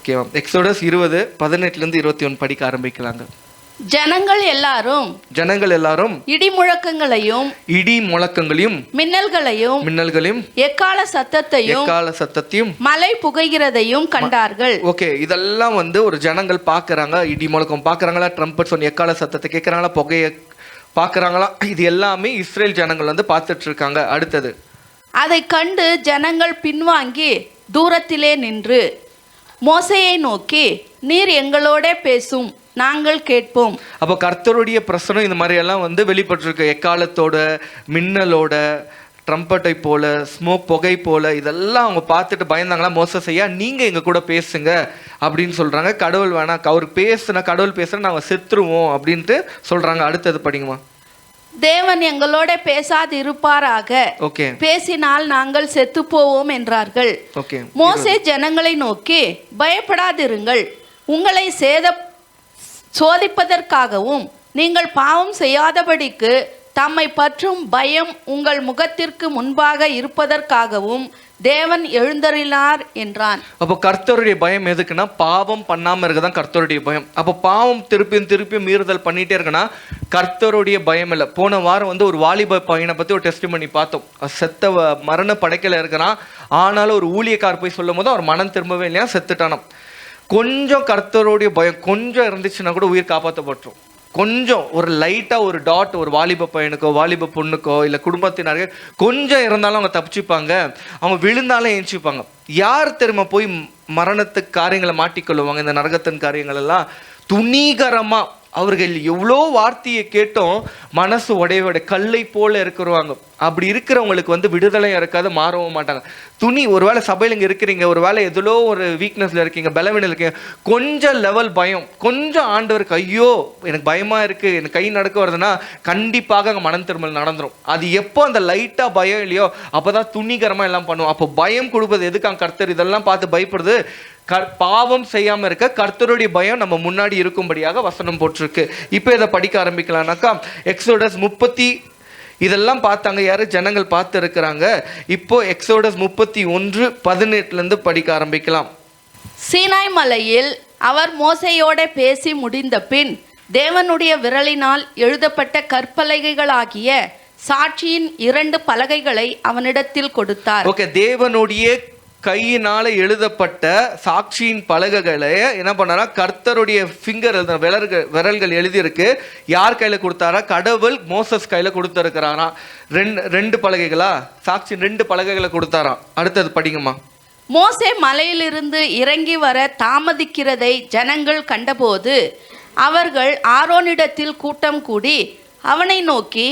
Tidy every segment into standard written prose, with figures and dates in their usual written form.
Okay, exodus 20:18-21 படிக்க ஆரம்பிக்கலாங்க. ஜனங்கள் எல்லாரும் இடி முழக்கங்களையும் மின்னல்களையும் எக்கால சத்தத்தையும் மலை புகைகிறதையும் கண்டார்கள். ஓகே, இதெல்லாம் வந்து ஒரு ஜனங்கள் பாக்குறாங்க. இடி முழக்கம் பாக்குறாங்களா, ட்ரம்பட் சொன்ன எக்கால சத்தத்தை கேட்கறாங்களா, புகைய பாக்குறாங்களா, இது எல்லாமே இஸ்ரேல் ஜனங்கள் வந்து பார்த்துட்டு இருக்காங்க. அடுத்தது, அதை கண்டு ஜனங்கள் பின்வாங்கி தூரத்திலே நின்று மோசேயை நோக்கி, நீர் எங்களோட பேசும், நாங்கள் கேட்போம். அப்போ கர்த்தருடைய பிரசனம் இந்த மாதிரி எல்லாம் வந்து வெளிப்பட்டிருக்கு. எக்காலத்தோட, மின்னலோட, ட்ரம்பட்டை போல, ஸ்மோக் புகை போல, இதெல்லாம் அவங்க பார்த்துட்டு பயந்தாங்களா. மோசேயா நீங்க எங்க கூட பேசுங்க அப்படின்னு சொல்றாங்க. கடவுள் வேணாம், அவர் பேசுனா, கடவுள் பேசுனா நாங்க செத்துருவோம் அப்படின்ட்டு சொல்றாங்க. அடுத்தது படிங்கம்மா. தேவன் எங்களோட பேசாது இருப்பாராக, பேசினால் நாங்கள் செத்து போவோம் என்றார்கள். மோசே ஜனங்களை நோக்கி, பயப்படாதிருங்கள், உங்களை சோதிப்பதற்காகவும் நீங்கள் பாவம் செய்யாதபடிக்கு தம்மை பற்றும் பயம் உங்கள் முகத்திற்கு முன்பாக இருப்பதற்காகவும் தேவன் எழுந்தருளினார் என்றான். அப்போ கர்த்தருடைய பயம் எதுக்குன்னா, பாவம் பண்ணாம இருக்கதான் கர்த்தருடைய பயம். அப்போ பாவம் திருப்பியும் மீறுதல் பண்ணிட்டே இருக்குன்னா கர்த்தருடைய பயம் இல்லை. போன வாரம் வந்து ஒரு வாலிப பையனை பத்தி ஒரு டெஸ்ட் பண்ணி பார்த்தோம். செத்த மரண படைக்கல இருக்கிறான். ஆனாலும் ஒரு ஊழியக்கார் போய் சொல்லும் போது அவர் மனம் திரும்பவே இல்லையா, செத்துட்டானாம். கொஞ்சம் கர்த்தருடைய பயம் கொஞ்சம் இருந்துச்சுன்னா கூட உயிர் காப்பாற்றப்பட்டுரும். கொஞ்சம் ஒரு லைட்டாக ஒரு டாட் ஒரு வாலிப பையனுக்கோ வாலிப பொண்ணுக்கோ இல்லை குடும்பத்தினருக்கு கொஞ்சம் இருந்தாலும் அவங்க தப்பிச்சுப்பாங்க. அவங்க விழுந்தாலும் ஏஞ்சிப்பாங்க. யார் தெரியுமா போய் மரணத்துக்கு காரியங்களை மாட்டிக்கொள்ளுவாங்க? இந்த நரகத்தின் காரியங்கள் எல்லாம் துணிகரமாக அவர்கள் எவ்வளோ வார்த்தையை கேட்டோம் மனசு உடையோட கல்லை போல இருக்கிறவாங்க. அப்படி இருக்கிறவங்களுக்கு வந்து விடுதலை இருக்காது, மாறவும் மாட்டாங்க. துணி ஒருவேளை சபையில் இங்கே இருக்கிறீங்க, ஒரு வேளை எதிலோ ஒரு வீக்னஸில் இருக்கீங்க, பலவீனம் இருக்கீங்க, கொஞ்சம் லெவல் பயம், கொஞ்சம் ஆண்டவருக்கு ஐயோ எனக்கு பயமாக இருக்குது, எனக்கு கை நடக்க வருதுன்னா கண்டிப்பாக அங்கே மனம் திரும்பல் நடந்துடும். அது எப்போ அந்த லைட்டாக பயம் இல்லையோ அப்போ தான் துணிகரமாக எல்லாம் பண்ணுவோம். அப்போ பயம் கொடுப்பது எதுக்காக? கர்த்தர் இதெல்லாம் பார்த்து பயப்படுது. பாவம் செய்யாம இருக்க கர்த்தருடைய பயம் நம்ம முன்னாடி இருக்கும்படியாக வசனம் போட்டிருக்கு. இப்போ இதை படிக்க ஆரம்பிக்கலாம்னாக்கா, எக்ஸோடஸ் 30 இதெல்லாம் பார்த்தாங்க யாரு? ஜனங்கள் பார்த்து இருக்கிறாங்க. இப்போ எக்ஸோடஸ் 31:18 படிக்க ஆரம்பிக்கலாம். சீனாய் மலையில் அவர் மோசேயோட பேசி முடிந்த பின் தேவனுடைய விரலினால் எழுதப்பட்ட கற்பலகைகளாகிய சாட்சியின் 2 பலகைகளை அவனிடத்தில் கொடுத்தார். ஓகே, தேவனுடைய கையினால எழுதப்பட்ட சாட்சியின் பலகைகளை என்ன பண்ணாரா? கர்த்தருடைய ஃபிங்கர் விரல்கள் எழுதியிருக்கு. யார் கையில கொடுத்தாரா? கடவுள் மோசஸ் கையில கொடுத்திருக்கிறாரா. ரெண்டு பலகைகளா? சாட்சியின் 2 பலகைகளை கொடுத்தாராம். அடுத்தது படிங்கம்மா. மோசே மலையிலிருந்து இறங்கி வர தாமதிக்கிறதை ஜனங்கள் கண்டபோது அவர்கள் ஆரோனிடத்தில் கூட்டம் கூடி அவனை நோக்கி,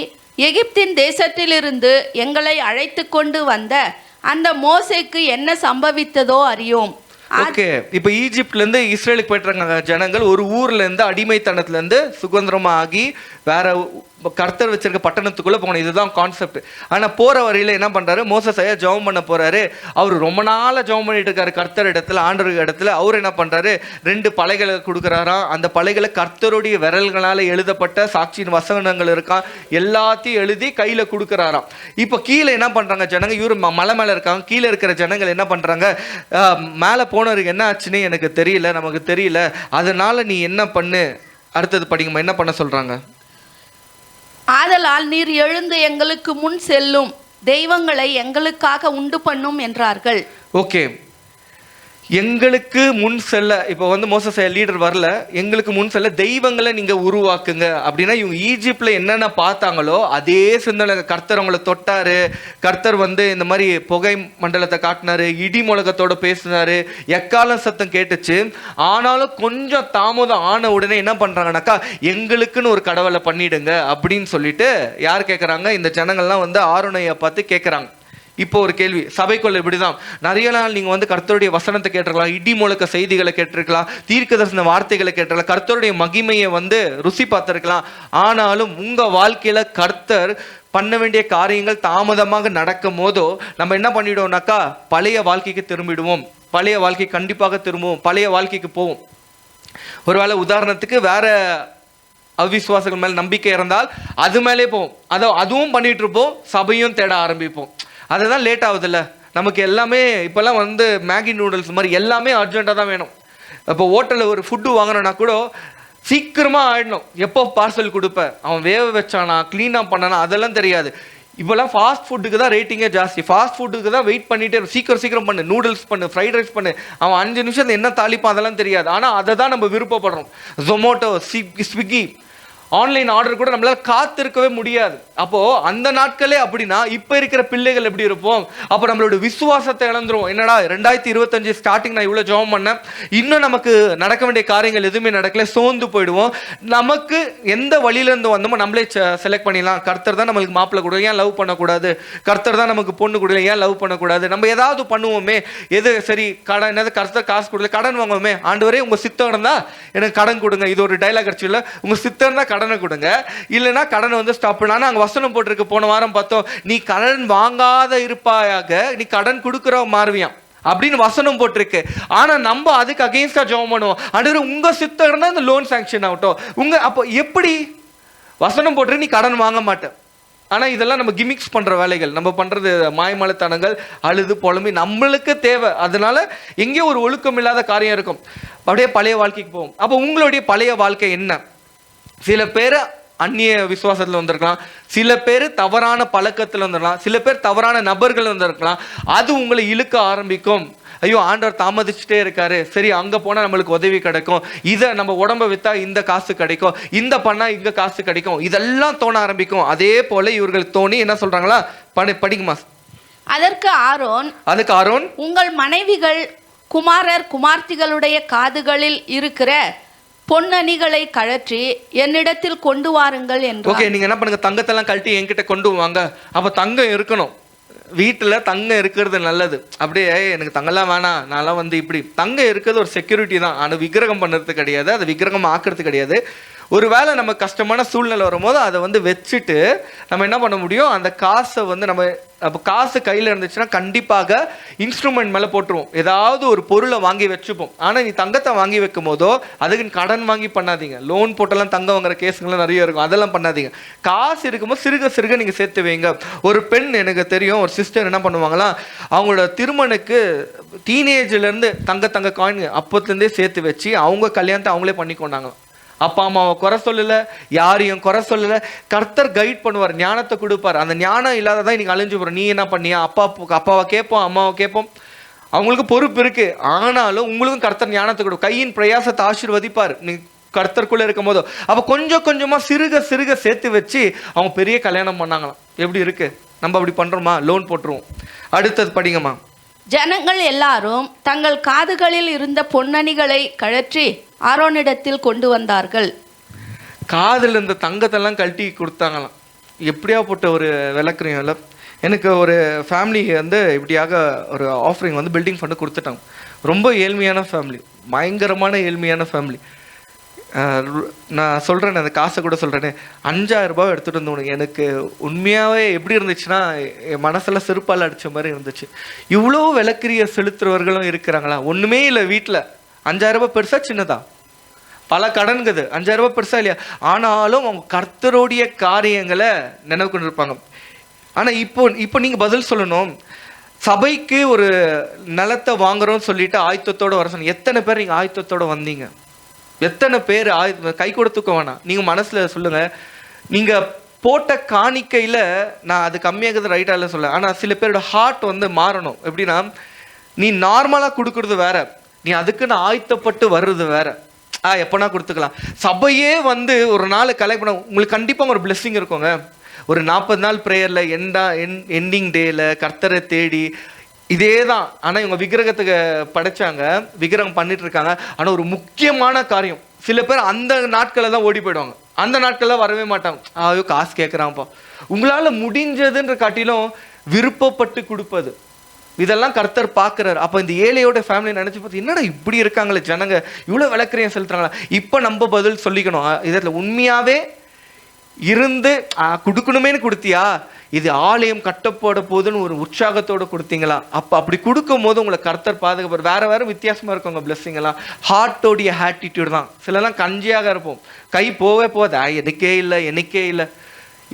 எகிப்தின் தேசத்திலிருந்து எங்களை அழைத்து கொண்டு வந்த அந்த மோசேக்கு என்ன சம்பவித்ததோ அறியோம். ஓகே, இப்போ ஈஜிப்ட்ல இருந்து இஸ்ரேலுக்கு போயிட்டு ஜனங்கள் ஒரு ஊர்ல இருந்து அடிமைத்தனத்துல இருந்து சுதந்திரமா ஆகி வேற கர்த்தர் வச்சிருக்க பட்டணத்துக்குள்ள போகணும். இதுதான் கான்செப்ட். ஆனா போற வரையில என்ன பண்றாரு? மோசஸ் ஐயா ஜெபம் பண்ண போறாரு. அவர் ரொம்ப நாளா ஜெபம் பண்ணிட்டு இருக்காரு கர்த்தர் இடத்துல, ஆண்டவர் இடத்துல. அவர் என்ன பண்றாரு? 2 பலகைகளை கொடுக்குறாராம். அந்த பலகைகளை கர்த்தருடைய விரல்களால எழுதப்பட்ட சாட்சியின் வசனங்கள் இருக்கான், எல்லாத்தையும் எழுதி கையில கொடுக்குறாராம். இப்போ கீழே என்ன பண்றாங்க ஜனங்க? இவரு மலை மேல இருக்காங்க. கீழே இருக்கிற ஜனங்கள் என்ன பண்றாங்க? மேல போனவருக்கு என்ன ஆச்சுன்னு எனக்கு தெரியல, நமக்கு தெரியல, அதனால நீ என்ன பண்ணு. அடுத்தது படிங்கம்மா. என்ன பண்ண சொல்றாங்க? ஆதலால் நீர் எழுந்து எங்களுக்கு முன் செல்லும், தெய்வங்களை எங்களுக்காக உண்டு பண்ணும் என்றார்கள். ஓகே, எங்களுக்கு முன் செல்ல, இப்போ வந்து மோசஸ் லீடர் வரல, எங்களுக்கு முன் செல்ல தெய்வங்களை நீங்க உருவாக்குங்க அப்படின்னா, இவங்க ஈஜிப்ட்ல என்னென்ன பார்த்தாங்களோ அதே சிந்தனை. கர்த்தர் அவங்களை தொட்டாரு, கர்த்தர் வந்து இந்த மாதிரி புகை மண்டலத்தை காட்டினாரு, இடி முழக்கத்தோட பேசினாரு, எக்கால சத்தம் கேட்டுச்சு. ஆனாலும் கொஞ்சம் தாமதம் ஆன உடனே என்ன பண்றாங்கனாக்கா, எங்களுக்குன்னு ஒரு கடவுளை பண்ணிடுங்க அப்படின்னு சொல்லிட்டு யார் கேட்கறாங்க? இந்த ஜனங்கள்லாம் வந்து ஆரோனையை பார்த்து கேட்கறாங்க. இப்போ ஒரு கேள்வி, சபைக்குள்ள இப்படிதான் நிறைய நாள் நீங்க வந்து கர்த்தருடைய வசனத்தை கேட்டிருக்கலாம், இடி முழக்க செய்திகளை கேட்டிருக்கலாம், தீர்க்கதரிசன வார்த்தைகளை கேட்டிருக்கலாம், கர்த்தருடைய மகிமையை வந்து ருசி பார்த்திருக்கலாம். ஆனாலும் உங்க வாழ்க்கையில கர்த்தர் பண்ண வேண்டிய காரியங்கள் தாமதமாக நடக்கும் போதோ நம்ம என்ன பண்ணிடுவோம்னாக்கா, பழைய வாழ்க்கைக்கு திரும்பிடுவோம். பழைய வாழ்க்கை கண்டிப்பாக திரும்புவோம், பழைய வாழ்க்கைக்கு போவோம். ஒருவேளை உதாரணத்துக்கு வேற அவிசுவாசங்கள் மேல நம்பிக்கை இருந்தால் அது மேலே போவோம். அதுவும் பண்ணிட்டு இருப்போம், சபையும் தேட ஆரம்பிப்போம். அதுதான் லேட் ஆகுதுல்ல நமக்கு. எல்லாமே இப்போல்லாம் வந்து மேகி நூடுல்ஸ் மாதிரி எல்லாமே அர்ஜென்ட்டாக தான் வேணும். இப்போ ஹோட்டலில் ஒரு ஃபுட்டு வாங்கினோன்னா கூட சீக்கிரமாக ஆயிடணும். எப்போ பார்சல் கொடுப்பேன், அவன் வேக வச்சானா க்ளீனாக பண்ணானா அதெல்லாம் தெரியாது. இப்போல்லாம் ஃபாஸ்ட் ஃபுட்டுக்கு தான் ரேட்டிங்கே ஜாஸ்தி. ஃபாஸ்ட் ஃபுட்டுக்கு தான் வெயிட் பண்ணிகிட்டே இருக்கும். சீக்கிரம் பண்ணு, நூடுல்ஸ் பண்ணு, ஃப்ரைட் ரைஸ் பண்ணு. அவன் 5 நிமிஷம் என்ன தாளிப்பான் அதெல்லாம் தெரியாது. ஆனால் அதை தான் நம்ம விருப்பப்படுறோம். ஜொமேட்டோ, ஸ்விக்கி, ஆன்லைன் ஆர்டர் கூட நம்மளால காத்திருக்கவே முடியாது. அப்போ அந்த நாட்களே அப்படின்னா இப்போ இருக்கிற பிள்ளைகள் எப்படி இருப்போம்? அப்போ நம்மளோட விசுவாசத்தை இழந்துருவோம். என்னடா 2025 ஸ்டார்டிங் நான் இவ்வளோ ஜெபம் பண்ணேன், இன்னும் நமக்கு நடக்க வேண்டிய காரியங்கள் எதுவுமே நடக்கல, சோர்ந்து போயிடுவோம். நமக்கு எந்த வழியிலேருந்து வந்தோமோ நம்மளே செலக்ட் பண்ணிடலாம். கர்த்தர் தான் நம்மளுக்கு மாப்பிள்ளை கொடுக்கல, ஏன் லவ் பண்ணக்கூடாது? கர்த்தர் தான் நமக்கு பொண்ணு கொடுக்கல, ஏன் லவ் பண்ணக்கூடாது? நம்ம ஏதாவது பண்ணுவோமே, எது சரி, கடன் என்னது, கர்த்தர் காசு கொடுக்கல, கடன் வாங்குவோமே, ஆண்டவரே உங்கள் சித்தம் இருந்தால் எனக்கு கடன் கொடுங்க. இது ஒரு டைலாக் அடிச்சு இல்லை, உங்கள் சித்தம் இருந்தால் கடனை கொடுங்க, இல்லைன்னா கடனை வந்து ஸ்டாப் பண்ணா. அங்கே வசனம் போட்டிருக்கு, போன வாரம் பார்த்தோம், நீ கடன் வாங்காத இருப்பாயாக நீ கடன் கொடுக்குற மாறுவியாம் அப்படின்னு வசனம் போட்டிருக்கு. ஆனா நம்ம அதுக்கு அகெயின்ஸ்டா ஜெபம் பண்ணுவோம், ஆண்டவரே உங்க சித்தம் இருந்தா இந்த லோன் சாங்ஷன் ஆகட்டும் உங்க. அப்போ எப்படி வசனம் போட்டு நீ கடன் வாங்க மாட்டேன்? ஆனா இதெல்லாம் நம்ம கிமிக்ஸ் பண்ற வேலைகள், நம்ம பண்றது மாய்மலத்தனங்கள், அழுது புலம்பி நம்மளுக்கு தேவை. அதனால எங்கேயோ ஒரு ஒழுக்கம் இல்லாத காரியம் இருக்கும். அப்படியே பழைய வாழ்க்கைக்கு போவோம். அப்போ உங்களுடைய பழைய வாழ்க்கை என்ன? சில பேர் அந்நிய விசுவாசத்தில் வந்திருக்கலாம், சில பேர் தவறான பழக்கத்தில் வந்துருக்கலாம், சில பேர் தவறான நபர்கள் வந்திருக்கலாம். அது உங்களை இழுக்க ஆரம்பிக்கும். ஐயோ ஆண்டவர் தாமதிச்சுட்டே இருக்காரு, சரி அங்கே போனால் நம்மளுக்கு உதவி கிடைக்கும், இதை நம்ம உடம்பை விற்றா இந்த காசு கிடைக்கும், இந்த பண்ணால் இங்கே காசு கிடைக்கும், இதெல்லாம் தோண ஆரம்பிக்கும். அதே போல இவர்களுக்கு தோணி என்ன சொல்றாங்களா, படிக்குமா. அதற்கு ஆரோன் உங்கள் மனைவிகள் குமாரர் குமார்த்திகளுடைய காதுகளில் இருக்கிற பொன்னணிகளை கழற்றி என்னிடத்தில் கொண்டு வாருங்கள் என்று. ஓகே, நீங்க என்ன பண்ணுங்க, தங்கத்தெல்லாம் கழட்டி என்கிட்ட கொண்டு வாங்க. அப்ப தங்கம் இருக்கணும் வீட்டுல, தங்கம் இருக்கிறது நல்லது. அப்படியே எனக்கு தங்கம்லாம் வேணாம், நான்லாம் வந்து இப்படி. தங்கம் இருக்கிறது ஒரு செக்யூரிட்டி தான், ஆனால் விக்கிரகம் பண்ணுறது கிடையாது, அது விக்கிரகம் ஆக்குறது கிடையாது. ஒரு வேளை நம்ம கஷ்டமான சூழ்நிலை வரும்போது அதை வந்து வச்சுட்டு நம்ம என்ன பண்ண முடியும், அந்த காசை வந்து நம்ம அப்போ காசு கையில் இருந்துச்சுன்னா கண்டிப்பாக இன்ஸ்ட்ருமெண்ட் மேலே போட்டுருவோம், ஏதாவது ஒரு பொருளை வாங்கி வச்சுப்போம். ஆனால் நீ தங்கத்தை வாங்கி வைக்கும் போதோ அதுக்கு கடன் வாங்கி பண்ணாதீங்க. லோன் போட்டெல்லாம் தங்கம் வாங்குற கேஸுங்கள்லாம் நிறைய இருக்கும், அதெல்லாம் பண்ணாதீங்க. காசு இருக்கும்போது சிறுக சிறுக நீங்கள் சேர்த்து வைங்க. ஒரு பெண் எனக்கு தெரியும், ஒரு சிஸ்டர் என்ன பண்ணுவாங்களா, அவங்களோட திருமணுக்கு டீனேஜ்லேருந்து தங்க காயின் அப்போத்துலேருந்தே சேர்த்து வச்சு அவங்க கல்யாணத்தை அவங்களே பண்ணி கொண்டாங்களாம். அப்பா அம்மாவை குறை சொல்லலை, யாரையும் குறை சொல்லலை. கர்த்தர் கைட் பண்ணுவார், ஞானத்தை கொடுப்பார். அந்த ஞானம் இல்லாததான் இன்னைக்கு அழிஞ்சு போகிறோம். நீ என்ன பண்ணியா, அப்பாவை கேட்போம், அம்மாவை கேட்போம், அவங்களுக்கு பொறுப்பு இருக்கு. ஆனாலும் உங்களுக்கும் கர்த்தர் ஞானத்தை கொடுக்கும், கையின் பிரயாசத்தை ஆசீர்வதிப்பார் நீ கர்த்தருக்குள்ளே இருக்கும் போதோ. அப்போ கொஞ்சம் கொஞ்சமாக சிறுக சிறுக சேர்த்து வச்சு அவங்க பெரிய கல்யாணம் பண்ணாங்களாம். எப்படி இருக்கு? நம்ம அப்படி பண்ணுறோமா? லோன் போட்டுருவோம். அடுத்தது படிங்கம்மா. ஜனங்கள் எல்லாரும் தங்கள் காதுகளில் இருந்த பொன்னணிகளை கழற்றி ஆரோனிடத்தில் கொண்டு வந்தார்கள். காதில் இருந்த தங்கத்தெல்லாம் கழட்டி கொடுத்தாங்களாம். எப்படியா போட்ட ஒரு விளக்குறீங்க இல்லை. எனக்கு ஒரு ஃபேமிலி வந்து இப்படியாக ஒரு ஆஃபரிங் வந்து பில்டிங் ஃபண்டு கொடுத்துட்டாங்க. ரொம்ப ஏழ்மையான ஃபேமிலி, பயங்கரமான ஏழ்மையான ஃபேமிலி. நான் சொல்கிறேன், அந்த காசை கூட சொல்கிறேனே, 5000 ரூபாய் எடுத்துகிட்டு வந்தோம். எனக்கு உண்மையாகவே எப்படி இருந்துச்சுன்னா என் மனசில் செருப்பால் அடித்த மாதிரி இருந்துச்சு. இவ்வளோ விளக்கிரிய செலுத்துறவர்களும் இருக்கிறாங்களா? ஒன்றுமே இல்லை வீட்டில். 5000 ரூபாய் பெருசா சின்னதா? பல கடன்குது. 5000 ரூபாய் பெருசா இல்லையா? ஆனாலும் அவங்க கர்த்தருடைய காரியங்களை நினைவு கொண்டு இருப்பாங்க. ஆனால் இப்போ நீங்கள் பதில் சொல்லணும். சபைக்கு ஒரு நிலத்தை வாங்குறோம்னு சொல்லிட்டு ஆயத்தத்தோடு வர சொன்னீங்க. எத்தனை பேர் நீங்கள் ஆயத்தத்தோடு வந்தீங்க? எத்தனை பேர் கை கொடுத்துக்க வேணாம், நீங்கள் மனசில் சொல்லுங்கள். நீங்கள் போட்ட காணிக்கையில் நான் அது கம்மியாகுது ரைட்டாக இல்லை சொல்ல, ஆனால் சில பேரோட ஹார்ட் வந்து மாறணும். எப்படின்னா, நீ நார்மலாக கொடுக்குறது வேற, நீ அதுக்குன்னு ஆயத்தப்பட்டு வர்றது வேற. எப்போனா கொடுத்துக்கலாம். சபையே வந்து ஒரு நாள் கலெக்ட் பண்ண உங்களுக்கு கண்டிப்பாக ஒரு பிளெஸ்ஸிங் இருக்குங்க. ஒரு 40 நாள் ப்ரேயரில் எண்டிங் டேயில் கர்த்தரை தேடி இதே தான். ஆனால் இவங்க விக்கிரகத்துக்கு படைச்சாங்க, விக்கிரகம் பண்ணிட்டு இருக்காங்க. ஆனால் ஒரு முக்கியமான காரியம், சில பேர் அந்த நாட்களில் தான் ஓடி போயிடுவாங்க, அந்த நாட்களில் வரவே மாட்டாங்க. ஐயோ காசு கேட்குறான்ப்பா. உங்களால் முடிஞ்சதுன்ற காட்டிலும் விருப்பப்பட்டு கொடுப்பது, இதெல்லாம் கர்த்தர் பார்க்குறாரு. அப்போ இந்த ஏழையோட ஃபேமிலி நினச்சி பார்த்து, என்னடா இப்படி இருக்காங்களே ஜனங்க, இவ்வளோ விளக்குறையும் செலுத்துறாங்களா? இப்போ நம்ம பதில் சொல்லிக்கணும். இதில் உண்மையாகவே இருந்து கொடுக்கணுமேனு கொடுத்தியா, இது ஆலயம் கட்டப்போட போதுன்னு ஒரு உற்சாகத்தோடு கொடுத்தீங்களா? அப்படி கொடுக்கும் போது உங்களை கர்த்தர் பாதுகாப்பார். வேற வித்தியாசமாக இருக்கும் உங்கள் பிளெஸ்ஸிங் எல்லாம். ஹார்ட்டோடைய ஆட்டிடியூட் தான். சிலலாம் கஞ்சியாக இருப்போம், கை போவே போகுது, எனக்கே இல்லை.